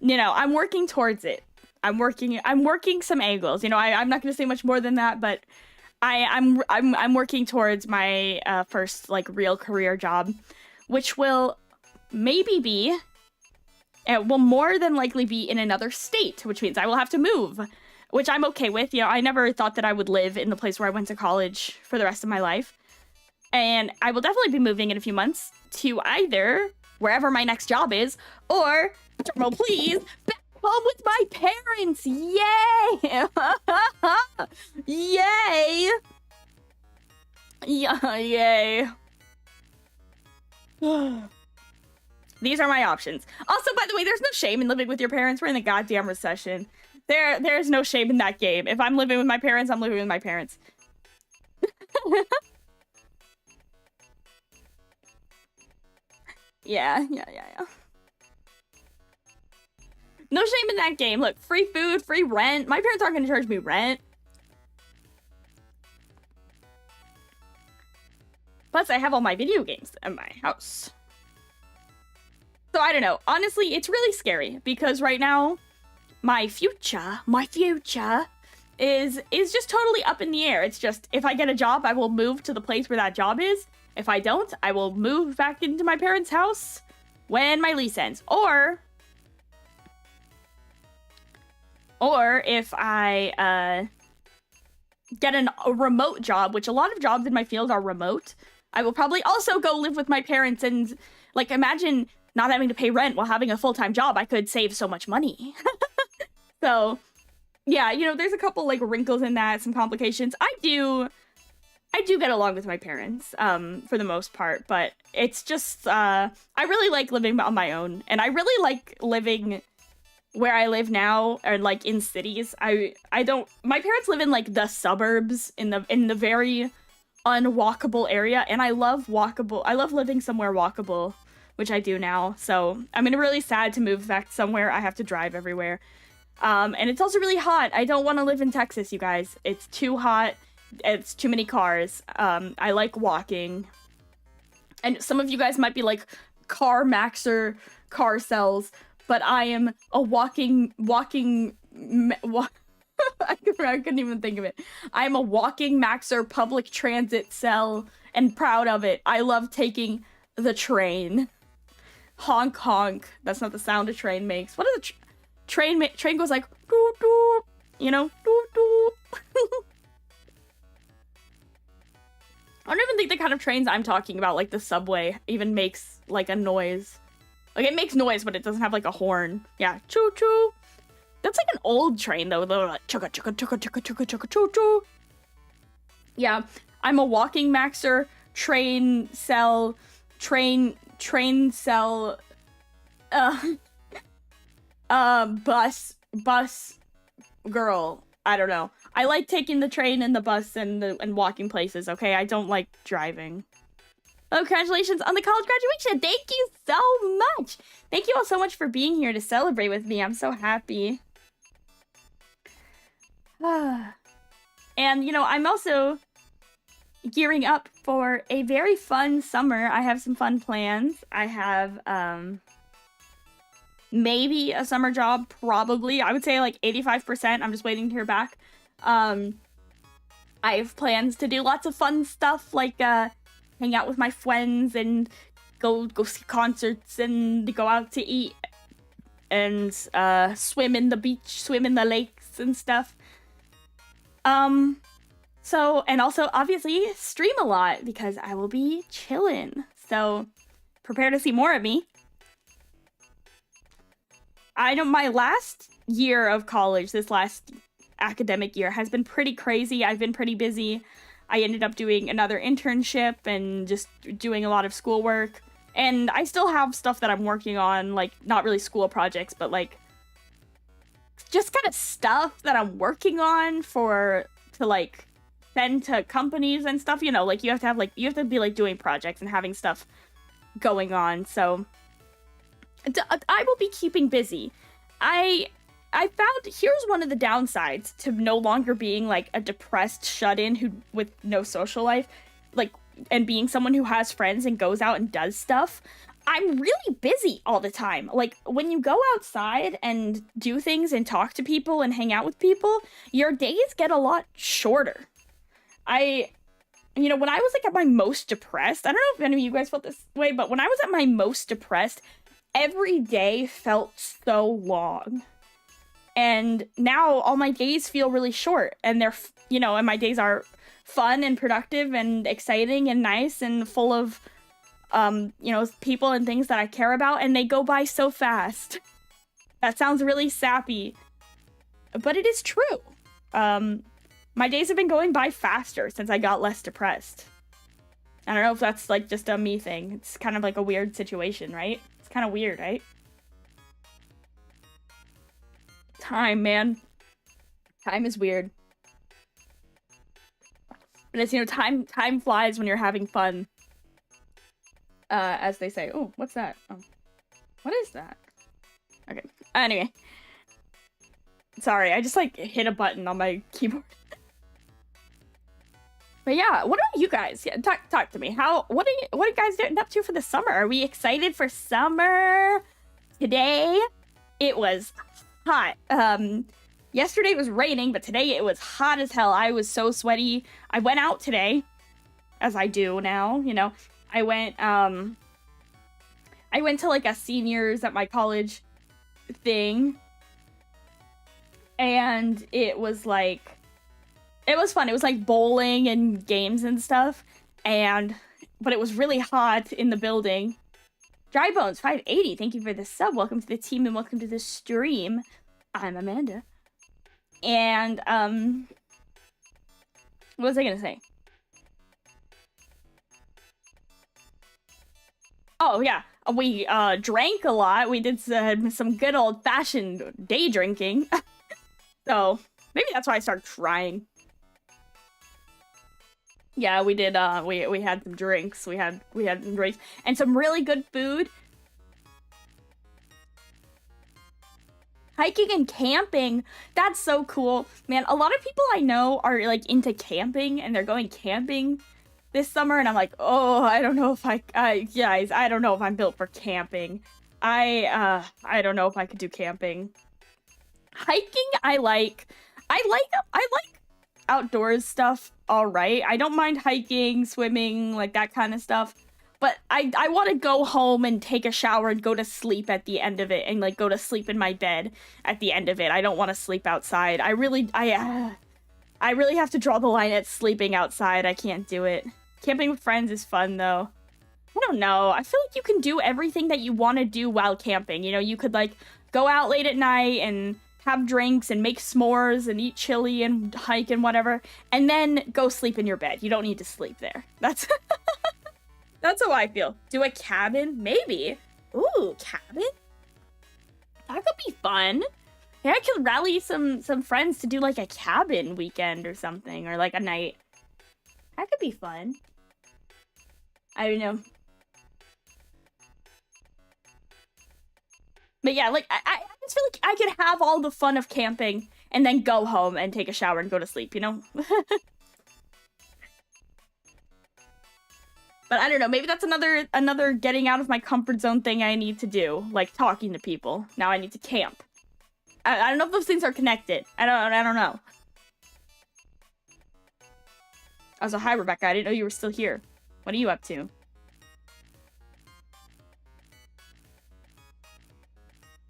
S1: I'm working towards it. I'm working some angles. I'm not going to say much more than that, but I'm working towards my first real career job, which will maybe be, it will more than likely be in another state, which means I will have to move, which I'm okay with. I never thought that I would live in the place where I went to college for the rest of my life. And I will definitely be moving in a few months to either wherever my next job is, or, drumroll please, back home with my parents! Yay! Yay! Yeah, yay. These are my options. Also, by the way, there's no shame in living with your parents. We're in a goddamn recession. There's no shame in that game. If I'm living with my parents, I'm living with my parents. Yeah. No shame in that game. Look, free food, free rent. My parents aren't going to charge me rent. Plus, I have all my video games in my house. So, I don't know. Honestly, it's really scary because right now, my future is just totally up in the air. It's just, if I get a job, I will move to the place where that job is. If I don't, I will move back into my parents' house when my lease ends. Or if I get a remote job, which a lot of jobs in my field are remote, I will probably also go live with my parents and, imagine not having to pay rent while having a full-time job. I could save so much money. So, yeah, there's a couple, wrinkles in that, some complications. I do get along with my parents, for the most part, but it's just, I really like living on my own, and I really like living where I live now, or, in cities. My parents live in, the suburbs, in the very unwalkable area, and I love living somewhere walkable, which I do now, so I'm really sad to move back somewhere I have to drive everywhere. And it's also really hot. I don't want to live in Texas, you guys. It's too hot. It's too many cars. I like walking. And some of you guys might be like car maxer, car cells, but I am a walking I couldn't even think of it. I'm a walking maxer public transit cell and proud of it. I love taking the train. Honk honk. That's not the sound a train makes. What is a train goes like doo doo, doo doo. I don't even think the kind of trains I'm talking about, like the subway, even makes a noise. It makes noise, but it doesn't have a horn. Yeah, choo choo. That's an old train though. They're like chugga chugga chugga chugga chugga chugga choo choo. Yeah, I'm a walking maxer, train cell, bus girl. I don't know. I like taking the train and the bus and walking places, okay? I don't like driving. Oh, congratulations on the college graduation. Thank you so much. Thank you all so much for being here to celebrate with me. I'm so happy. And, I'm also gearing up for a very fun summer. I have some fun plans. I have, maybe a summer job, probably. I would say 85%. I'm just waiting to hear back. I I have plans to do lots of fun stuff, like hang out with my friends and go see concerts and go out to eat and swim in the beach, swim in the lakes and stuff. So, and also obviously stream a lot because I will be chillin'. So prepare to see more of me. I know my last year of college, this last academic year, has been pretty crazy. I've been pretty busy. I ended up doing another internship and just doing a lot of schoolwork. And I still have stuff that I'm working on, like, not really school projects, but, like, just kind of stuff that I'm working on to, like, send to companies and stuff. You know, like, you have to be, like, doing projects and having stuff going on. So I will be keeping busy. I found, here's one of the downsides to no longer being, like, a depressed shut-in with no social life, like, and being someone who has friends and goes out and does stuff. I'm really busy all the time. Like, when you go outside and do things and talk to people and hang out with people, your days get a lot shorter. You know, when I was, like, at my most depressed, I don't know if any of you guys felt this way, but when I was at my most depressed, every day felt so long. And now all my days feel really short, and they're, you know, and my days are fun and productive and exciting and nice and full of, you know, people and things that I care about, and they go by so fast. That sounds really sappy, but it is true. My days have been going by faster since I got less depressed. I don't know if that's, like, just a me thing. It's kind of like a weird situation, right? It's kind of weird, right? Time, man. Time is weird. But it's, you know, time flies when you're having fun. As they say. Oh, what's that? Oh, what is that? Okay. Anyway. Sorry, I just, like, hit a button on my keyboard. But yeah, what about you guys? Yeah, talk to me. What are you guys doing up to for the summer? Are we excited for summer? Today, it was hot. Yesterday it was raining, but today it was hot as hell. I was so sweaty. I went out today, as I do now, you know. I went to, like, a seniors at my college thing. And it was, like, it was fun. It was, like, bowling and games and stuff. But it was really hot in the building. Dry Bones 580, thank you for the sub. Welcome to the team and welcome to the stream. I'm Amanda. And, what was I gonna say? Oh, yeah. We, drank a lot. We did some good old-fashioned day drinking. So, maybe that's why I started crying. Yeah, we did, we had some drinks. We had some drinks. And some really good food. Hiking and camping. That's so cool. Man, a lot of people I know are, like, into camping, and they're going camping this summer, and I'm like, oh, I don't know if guys, I don't know if I'm built for camping. I don't know if I could do camping. Hiking, I like outdoors stuff, alright. I don't mind hiking, swimming, like, that kind of stuff. But I want to go home and take a shower and go to sleep at the end of it, and, like, go to sleep in my bed at the end of it. I don't want to sleep outside. I really have to draw the line at sleeping outside. I can't do it. Camping with friends is fun, though. I don't know. I feel like you can do everything that you want to do while camping. You know, you could, like, go out late at night and have drinks and make s'mores and eat chili and hike and whatever, and then go sleep in your bed. You don't need to sleep there. That's how I feel. Do a cabin? Maybe. Ooh, cabin? That could be fun. Yeah, I could rally some friends to do, like, a cabin weekend or something, or, like, a night. That could be fun. I don't know. But yeah, like, I just feel like I could have all the fun of camping and then go home and take a shower and go to sleep, you know? But I don't know, maybe that's another getting out of my comfort zone thing I need to do, like talking to people. Now I need to camp. I don't know if those things are connected. I don't know. Also, hi, Rebecca. I didn't know you were still here. What are you up to?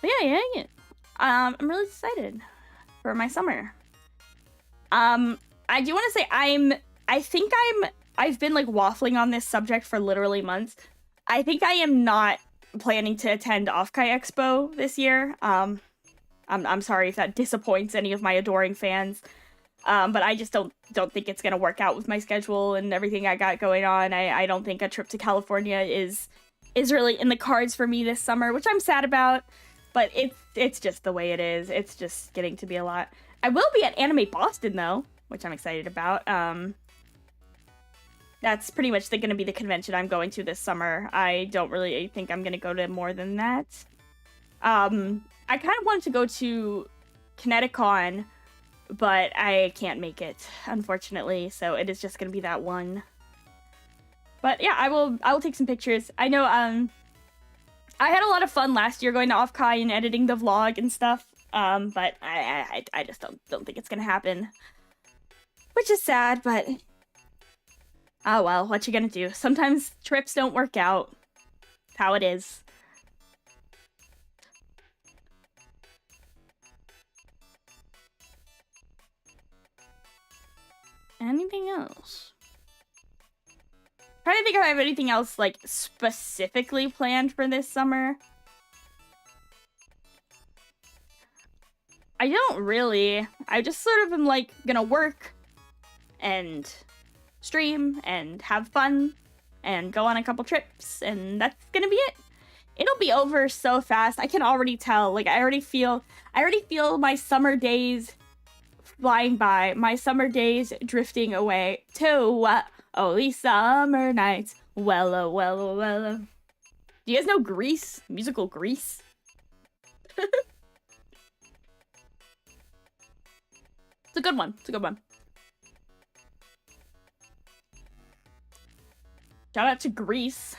S1: But yeah. I'm really excited for my summer. I do want to say I've been like waffling on this subject for literally months. I think I am not planning to attend Offkai Expo this year. I'm sorry if that disappoints any of my adoring fans. But I just don't think it's gonna work out with my schedule and everything I got going on. I don't think a trip to California is really in the cards for me this summer, which I'm sad about. But it's just the way it is. It's just getting to be a lot. I will be at Anime Boston though, which I'm excited about. That's pretty much going to be the convention I'm going to this summer. I don't really think I'm going to go to more than that. I kind of wanted to go to Kineticon, but I can't make it, unfortunately. So it is just going to be that one. But yeah, I will take some pictures. I know I had a lot of fun last year going to Offkai and editing the vlog and stuff. But I just don't think it's going to happen. Which is sad, but oh well, what you gonna do? Sometimes trips don't work out. How it is. Anything else? Trying to think if I have anything else like specifically planned for this summer. I don't really. I just sort of am like gonna work and stream and have fun and go on a couple trips, and that's gonna be it. It'll be over so fast. I can already tell. Like I already feel my summer days flying by. My summer days drifting away to only summer nights. Wella, wella, wella. Do you guys know Grease? Musical Grease? It's a good one. It's a good one. Shout out to Grease.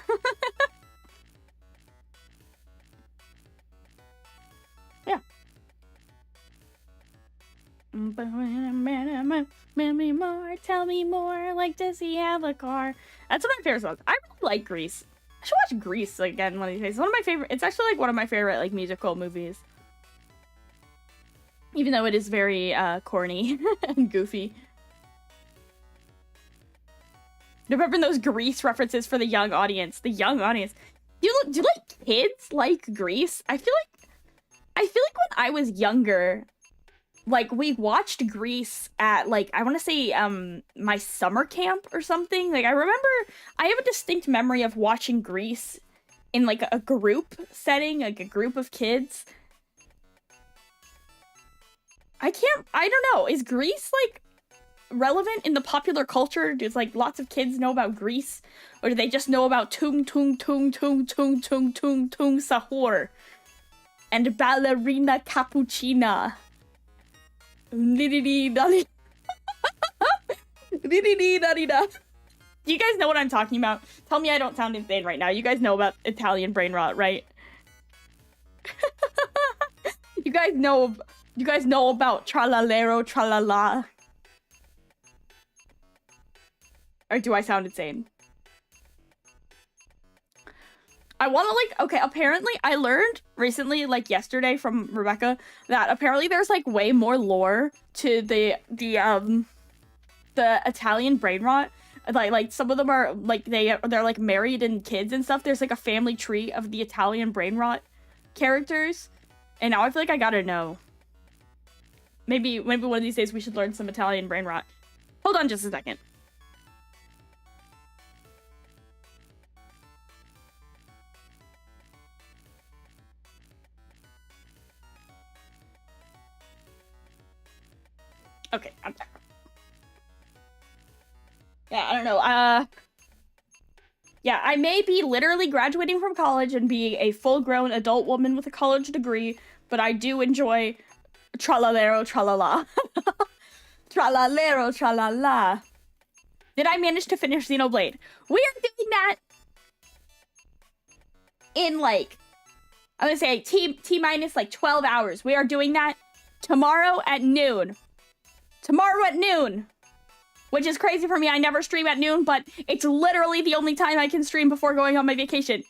S1: Yeah. Tell me more. Like, does he have a car? That's one of my favorite songs. I really like Grease. I should watch Grease again one of these days. It's one of my favorite. It's actually like one of my favorite like musical movies. Even though it is very corny and goofy. Remember those Grease references for the young audience. The young audience. Do like kids like Grease? I feel like when I was younger, like we watched Grease at like I want to say my summer camp or something. Like I have a distinct memory of watching Grease in like a group setting, like a group of kids. I don't know. Is Grease like relevant in the popular culture? Does like lots of kids know about Grease, or do they just know about tung tung tung tung tung tung tung tung sahur and ballerina cappuccina? Do you guys know what I'm talking about? Tell me I don't sound insane right now. You guys know about Italian brain rot, right? You guys know about tralalero tralala. Or do I sound insane? I want to like, okay, apparently I learned recently, like yesterday from Rebecca, that apparently there's like way more lore to the Italian brain rot. Like some of them are like, they're like married and kids and stuff. There's like a family tree of the Italian brain rot characters. And now I feel like I gotta know. Maybe one of these days we should learn some Italian brain rot. Hold on just a second. Okay, I'm back. Yeah, I don't know. Yeah, I may be literally graduating from college and being a full-grown adult woman with a college degree, but I do enjoy tralalero tralala. Tralalero tralala. Did I manage to finish Xenoblade? We are doing that in like, I'm gonna say T-minus like 12 hours. We are doing that tomorrow at noon. Tomorrow at noon. which is crazy for me. I never stream at noon, but it's literally the only time I can stream before going on my vacation.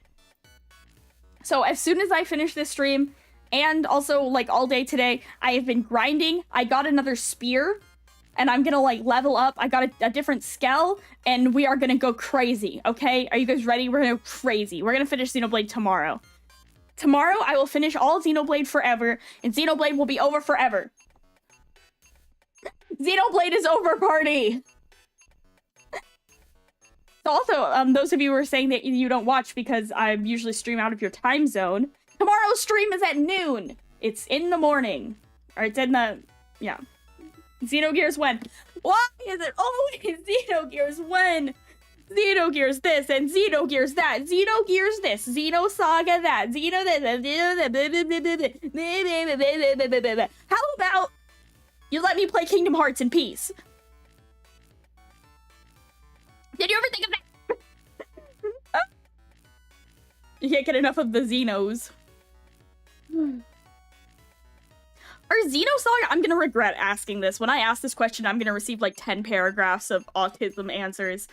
S1: So as soon as I finish this stream, and also like all day today, I have been grinding. I got another spear, and I'm gonna like level up. I got a different skell, and we are gonna go crazy, okay? Are you guys ready? We're gonna go crazy. We're gonna finish Xenoblade tomorrow. Tomorrow, I will finish all Xenoblade forever, and Xenoblade will be over forever. Xenoblade is over, party! Also, those of you who are saying that you don't watch because I usually stream out of your time zone, tomorrow's stream is at noon! It's in the morning. Or it's in the... yeah. Xenogears when? Why is it always Xenogears when? Xenogears this and Xenogears that. Xenogears this. Xenosaga that. Xeno this. How about you let me play Kingdom Hearts in peace? Did you ever think of that? You can't get enough of the Xenos. Are Xenosaga... I'm gonna regret asking this. When I ask this question, I'm gonna receive like 10 paragraphs of autism answers.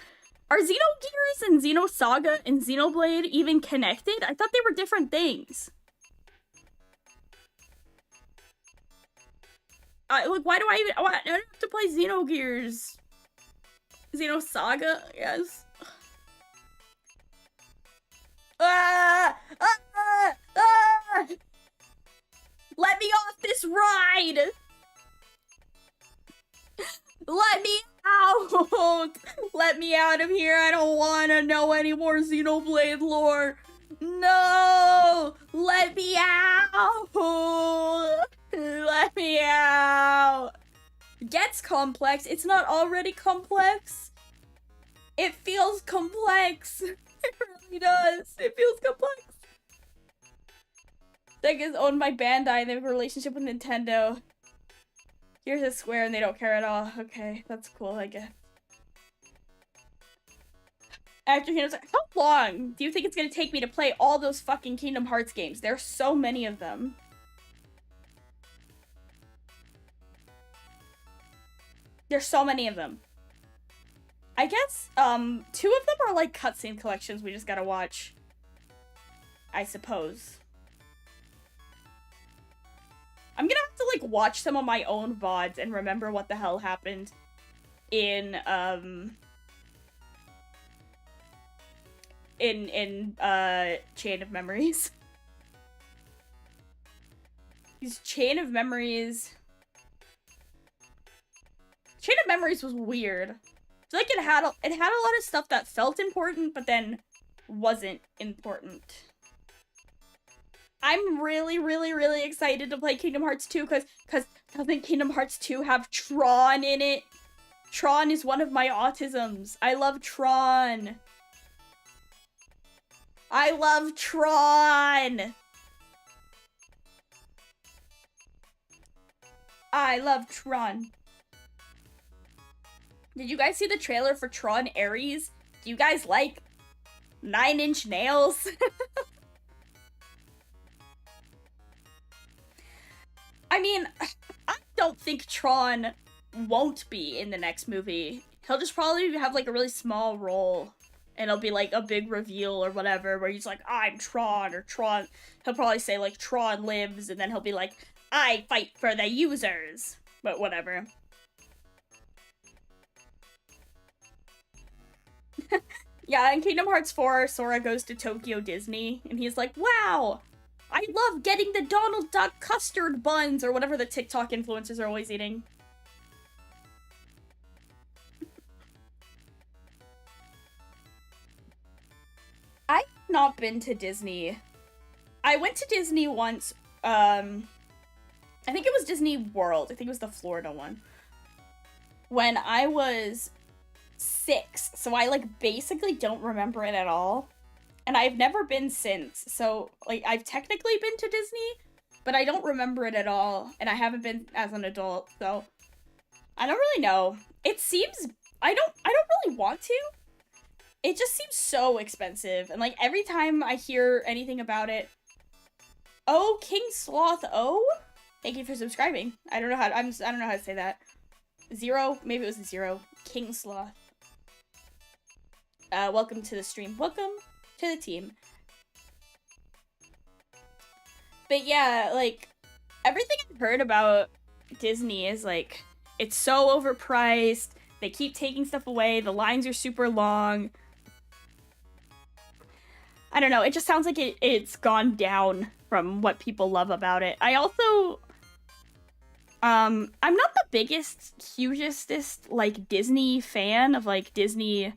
S1: Are Xenogears and Xenosaga and Xenoblade even connected? I thought they were different things. Like, why do I have to play Xenogears? Xenosaga, yes. Let me off this ride! Let me out! Let me out of here. I don't want to know any more Xenoblade lore. No! Let me out! Let me out! Gets complex. It's not already complex. It feels complex. It really does. It feels complex. Sega is owned by Bandai and they have a relationship with Nintendo. Here's a Square and they don't care at all. Okay, that's cool, I guess. After Kingdom Hearts, how long do you think it's gonna take me to play all those fucking Kingdom Hearts games? There's so many of them. There's so many of them. I guess, 2 of them are like cutscene collections we just gotta watch. I suppose. I'm gonna have to, like, watch some of my own VODs and remember what the hell happened in Chain of Memories. These Chain of Memories was weird. I feel like it had a lot of stuff that felt important, but then wasn't important. I'm really, really, really excited to play Kingdom Hearts 2 because doesn't Kingdom Hearts 2 have Tron in it? Tron is one of my autisms. I love Tron. I love Tron. I love Tron. Did you guys see the trailer for Tron Ares? Do you guys like 9 Inch Nails? I mean, I don't think Tron won't be in the next movie. He'll just probably have, like, a really small role. And it'll be, like, a big reveal or whatever, where he's like, I'm Tron, or Tron. He'll probably say, like, Tron lives, and then he'll be like, I fight for the users. But whatever. Yeah, in Kingdom Hearts 4, Sora goes to Tokyo Disney, and he's like, wow! I love getting the Donald Duck custard buns, or whatever the TikTok influencers are always eating. I've not been to Disney. I went to Disney once, I think it was Disney World. I think it was the Florida one. When I was 6, so I, like, basically don't remember it at all. And I've never been since, so, like, I've technically been to Disney, but I don't remember it at all, and I haven't been as an adult, so I don't really know. It seems, I don't really want to. It just seems so expensive, and, like, every time I hear anything about it, oh, King Sloth, oh? Thank you for subscribing. I don't know how to say that. Zero, maybe it was a 0. King Sloth. Welcome to the stream. Welcome to the team. But yeah, like, everything I've heard about Disney is, like, it's so overpriced, they keep taking stuff away, the lines are super long. I don't know, it just sounds like it's gone down from what people love about it. I also, I'm not the biggest, hugest, like, Disney fan of, like, Disney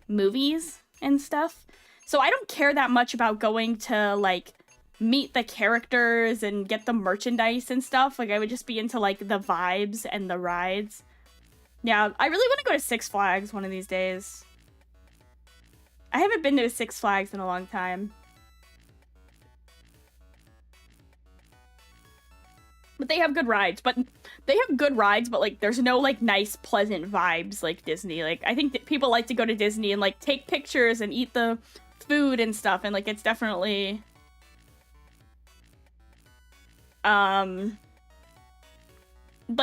S1: movies and stuff. So I don't care that much about going to, like, meet the characters and get the merchandise and stuff. Like, I would just be into, like, the vibes and the rides. Yeah, I really want to go to Six Flags one of these days. I haven't been to Six Flags in a long time. But they have good rides. But like, there's no, like, nice, pleasant vibes like Disney. Like, I think that people like to go to Disney and, like, take pictures and eat the food and stuff. And, like, it's definitely... like,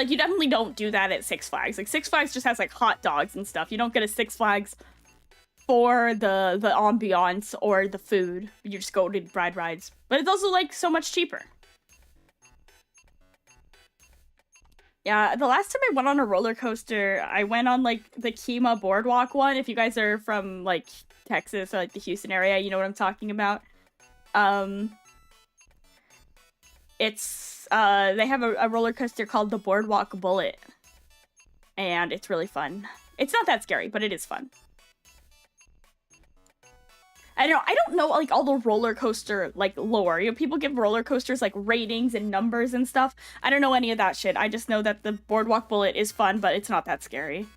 S1: you definitely don't do that at Six Flags. Like, Six Flags just has, like, hot dogs and stuff. You don't go to Six Flags for the ambiance or the food. You just go to ride rides. But it's also, like, so much cheaper. Yeah, the last time I went on a roller coaster, I went on, like, the Kima Boardwalk one. If you guys are from, like, Texas or, like, the Houston area, you know what I'm talking about. It's, they have a roller coaster called the Boardwalk Bullet. And it's really fun. It's not that scary, but it is fun. I don't know, like, all the roller coaster, like, lore. You know, people give roller coasters, like, ratings and numbers and stuff. I don't know any of that shit. I just know that the Boardwalk Bullet is fun, but it's not that scary.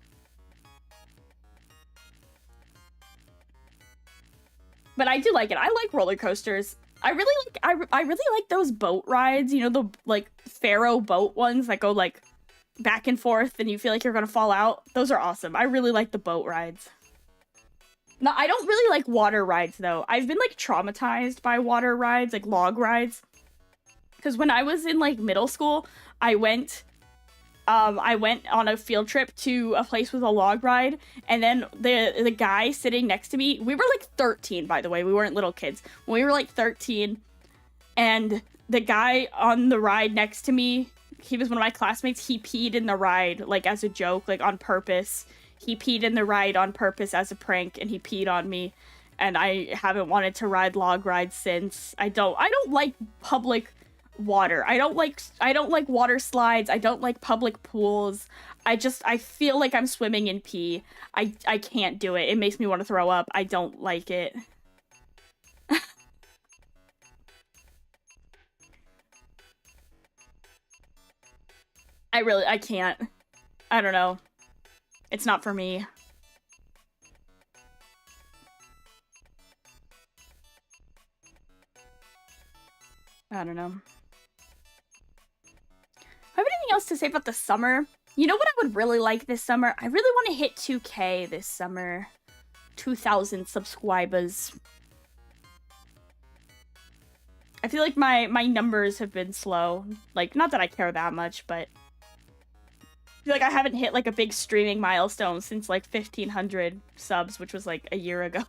S1: But I do like it. I like roller coasters. I really like those boat rides, you know, the, like, Pharaoh boat ones that go, like, back and forth and you feel like you're gonna fall out. Those are awesome. I really like the boat rides. No, I don't really like water rides, though. I've been, like, traumatized by water rides, like, log rides. Because when I was in, like, middle school, I went on a field trip to a place with a log ride, and then the guy sitting next to me, we were, like, 13, by the way. We weren't little kids. We were, like, 13, and the guy on the ride next to me, he was one of my classmates, he peed in the ride, like, as a joke, like, on purpose. He peed in the ride on purpose as a prank, and he peed on me, and I haven't wanted to ride log rides since. I don't like public water. I don't like water slides. I don't like public pools. I feel like I'm swimming in pee. I can't do it. It makes me want to throw up. I don't like it. I can't. I don't know. It's not for me. I don't know. Have anything else to say about the summer? You know what I would really like this summer? I really want to hit 2K this summer. 2,000 subscribers. I feel like my numbers have been slow. Like, not that I care that much, but I feel like I haven't hit, like, a big streaming milestone since, like, 1,500 subs, which was, like, a year ago.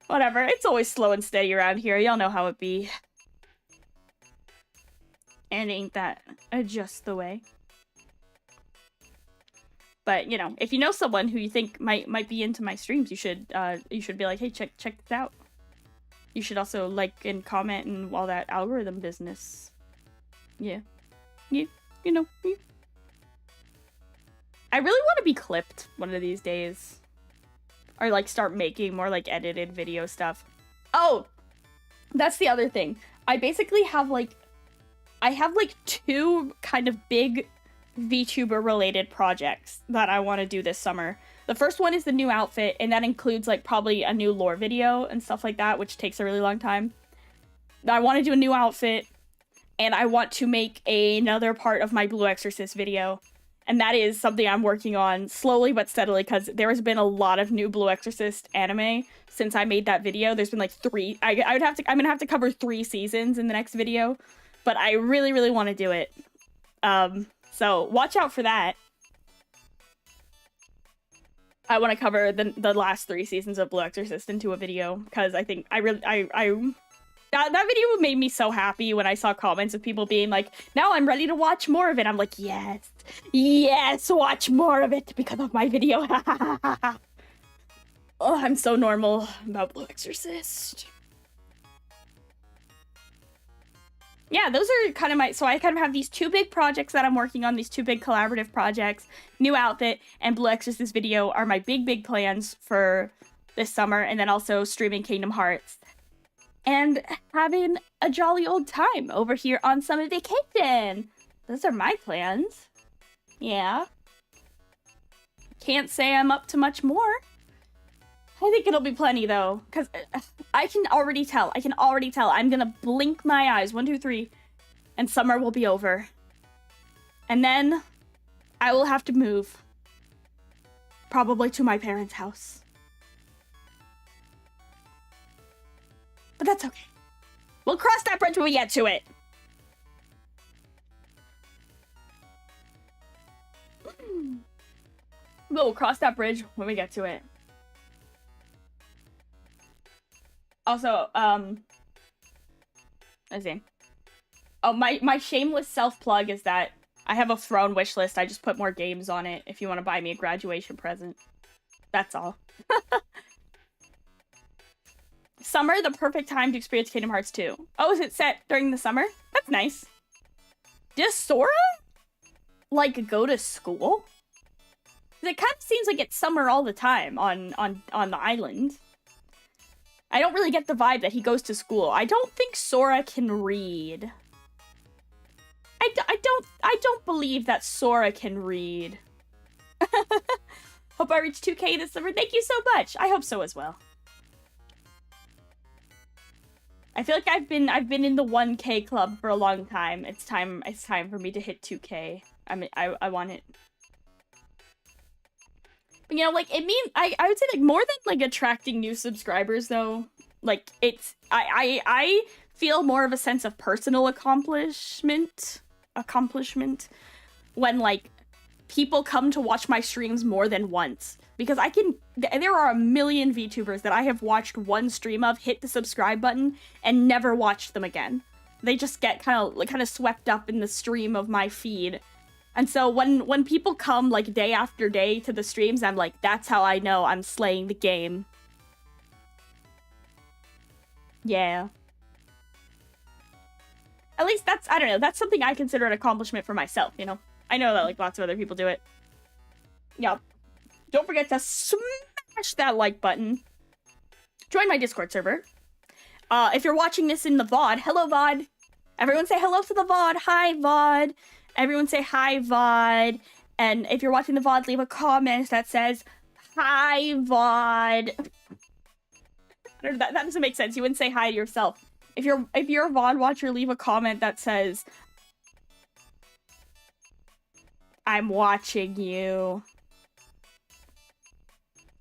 S1: Whatever, it's always slow and steady around here. Y'all know how it be. And ain't that just the way? But, you know, if you know someone who you think might be into my streams, you should be like, hey, check this out. You should also like and comment and all that algorithm business. Yeah. You know. Yeah. I really want to be clipped one of these days. Or, like, start making more, like, edited video stuff. Oh! That's the other thing. I basically have, like... I have, like, 2 kind of big VTuber-related projects that I want to do this summer. The first one is the new outfit, and that includes, like, probably a new lore video and stuff like that, which takes a really long time. I want to do a new outfit, and I want to make another part of my Blue Exorcist video. And that is something I'm working on slowly but steadily, because there has been a lot of new Blue Exorcist anime since I made that video. There's been like 3. I'm gonna have to cover 3 seasons in the next video, but I really, really want to do it. So watch out for that. I want to cover the last 3 seasons of Blue Exorcist into a video, because I think that video made me so happy when I saw comments of people being like, now I'm ready to watch more of it. I'm like, yes, watch more of it because of my video. Oh, I'm so normal about Blue Exorcist. Yeah, those are kind of so I kind of have these 2 big projects that I'm working on, these 2 big collaborative projects. New Outfit and Blue Exorcist video are my big plans for this summer, and then also streaming Kingdom Hearts. And having a jolly old time over here on summer vacation. Those are my plans. Yeah. Can't say I'm up to much more. I think it'll be plenty, though, because I can already tell. I'm gonna blink my eyes, 1, 2, 3, and summer will be over. And then I will have to move. Probably to my parents' house. But that's okay. We'll cross that bridge when we get to it. We'll cross that bridge when we get to it. Also, let's see. Oh, my shameless self-plug is that I have a throne wish list. I just put more games on it if you want to buy me a graduation present. That's all. Summer, the perfect time to experience Kingdom Hearts 2. Oh, is it set during the summer? That's nice. Does Sora, like, go to school? It kind of seems like it's summer all the time on the island. I don't really get the vibe that he goes to school. I don't think Sora can read. I don't believe that Sora can read. Hope I reach 2K this summer. Thank you so much. I hope so as well. I feel like I've been in the 1K club for a long time. It's time for me to hit 2K. I want it. But, you know, like, I would say, like, more than, like, attracting new subscribers, though, like, I feel more of a sense of personal accomplishment when, like, people come to watch my streams more than once. Because there are a million VTubers that I have watched one stream of, hit the subscribe button, and never watched them again. They just get kind of swept up in the stream of my feed. And so when people come, like, day after day to the streams, I'm like, that's how I know I'm slaying the game. Yeah. At least that's, I don't know, that's something I consider an accomplishment for myself, you know? I know that, like, lots of other people do it. Yeah. Don't forget to smash that like button. Join my Discord server. If you're watching this in the VOD, hello VOD. Everyone say hello to the VOD. Hi VOD. Everyone say hi VOD. And if you're watching the VOD, leave a comment that says hi VOD. That doesn't make sense. You wouldn't say hi to yourself. If you're a VOD watcher, leave a comment that says I'm watching you.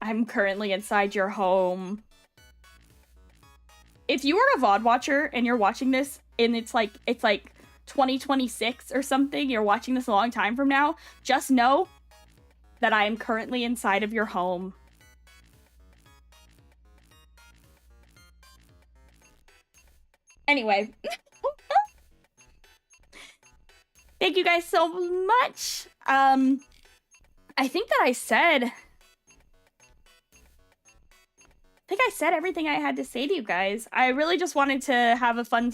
S1: I'm currently inside your home. If you are a VOD watcher and you're watching this and it's like 2026 or something, you're watching this a long time from now, just know that I am currently inside of your home. Anyway. Thank you guys so much. I think that I said everything I had to say to you guys. I really just wanted to have a fun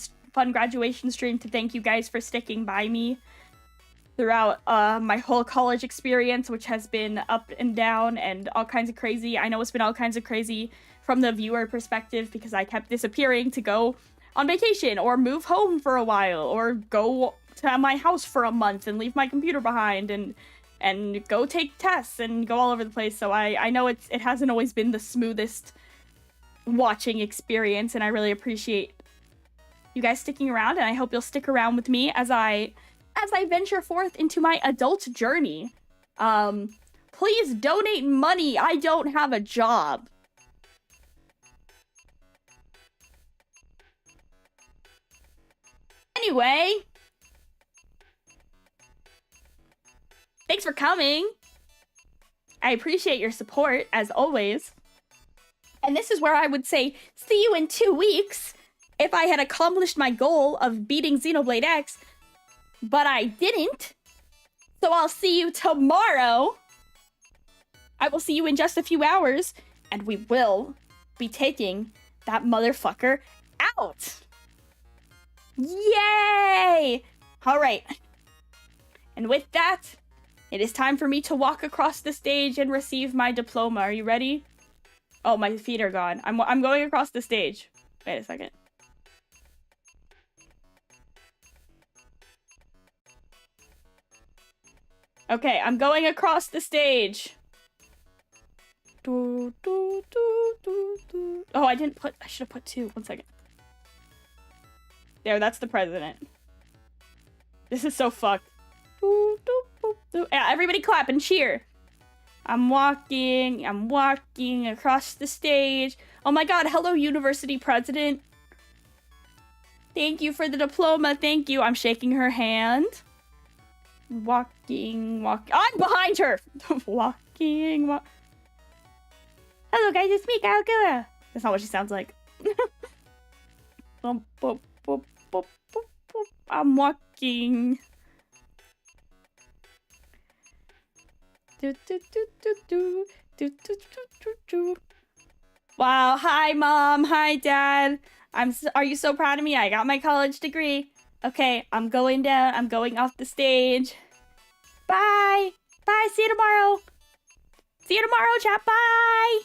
S1: graduation stream to thank you guys for sticking by me throughout my whole college experience, which has been up and down and all kinds of crazy. I know it's been all kinds of crazy from the viewer perspective because I kept disappearing to go on vacation or move home for a while or go to my house for a month and leave my computer behind and go take tests and go all over the place. So I know it hasn't always been the smoothest watching experience, and I really appreciate you guys sticking around, and I hope you'll stick around with me as I venture forth into my adult journey. Please donate money. I don't have a job. Anyway, thanks for coming. I appreciate your support, as always. And this is where I would say, see you in 2 weeks, if I had accomplished my goal of beating Xenoblade X, but I didn't. So I'll see you tomorrow. I will see you in just a few hours, and we will be taking that motherfucker out. Yay! All right. And with that, it is time for me to walk across the stage and receive my diploma. Are you ready? Oh, my feet are gone. I'm going across the stage. Wait a second. Okay, I'm going across the stage. Oh, I should have put 2. 1 second. There, that's the president. This is so fucked. Yeah, everybody clap and cheer. I'm walking across the stage. Oh my god, hello, university president. Thank you for the diploma, thank you. I'm shaking her hand. Walking. I'm behind her! Hello guys, it's me, Galgura. That's not what she sounds like. I'm walking. Wow, hi mom, hi dad. Are you so proud of me? I got my college degree. Okay, I'm going down. I'm going off the stage. Bye. Bye, see you tomorrow. See you tomorrow, chat. Bye.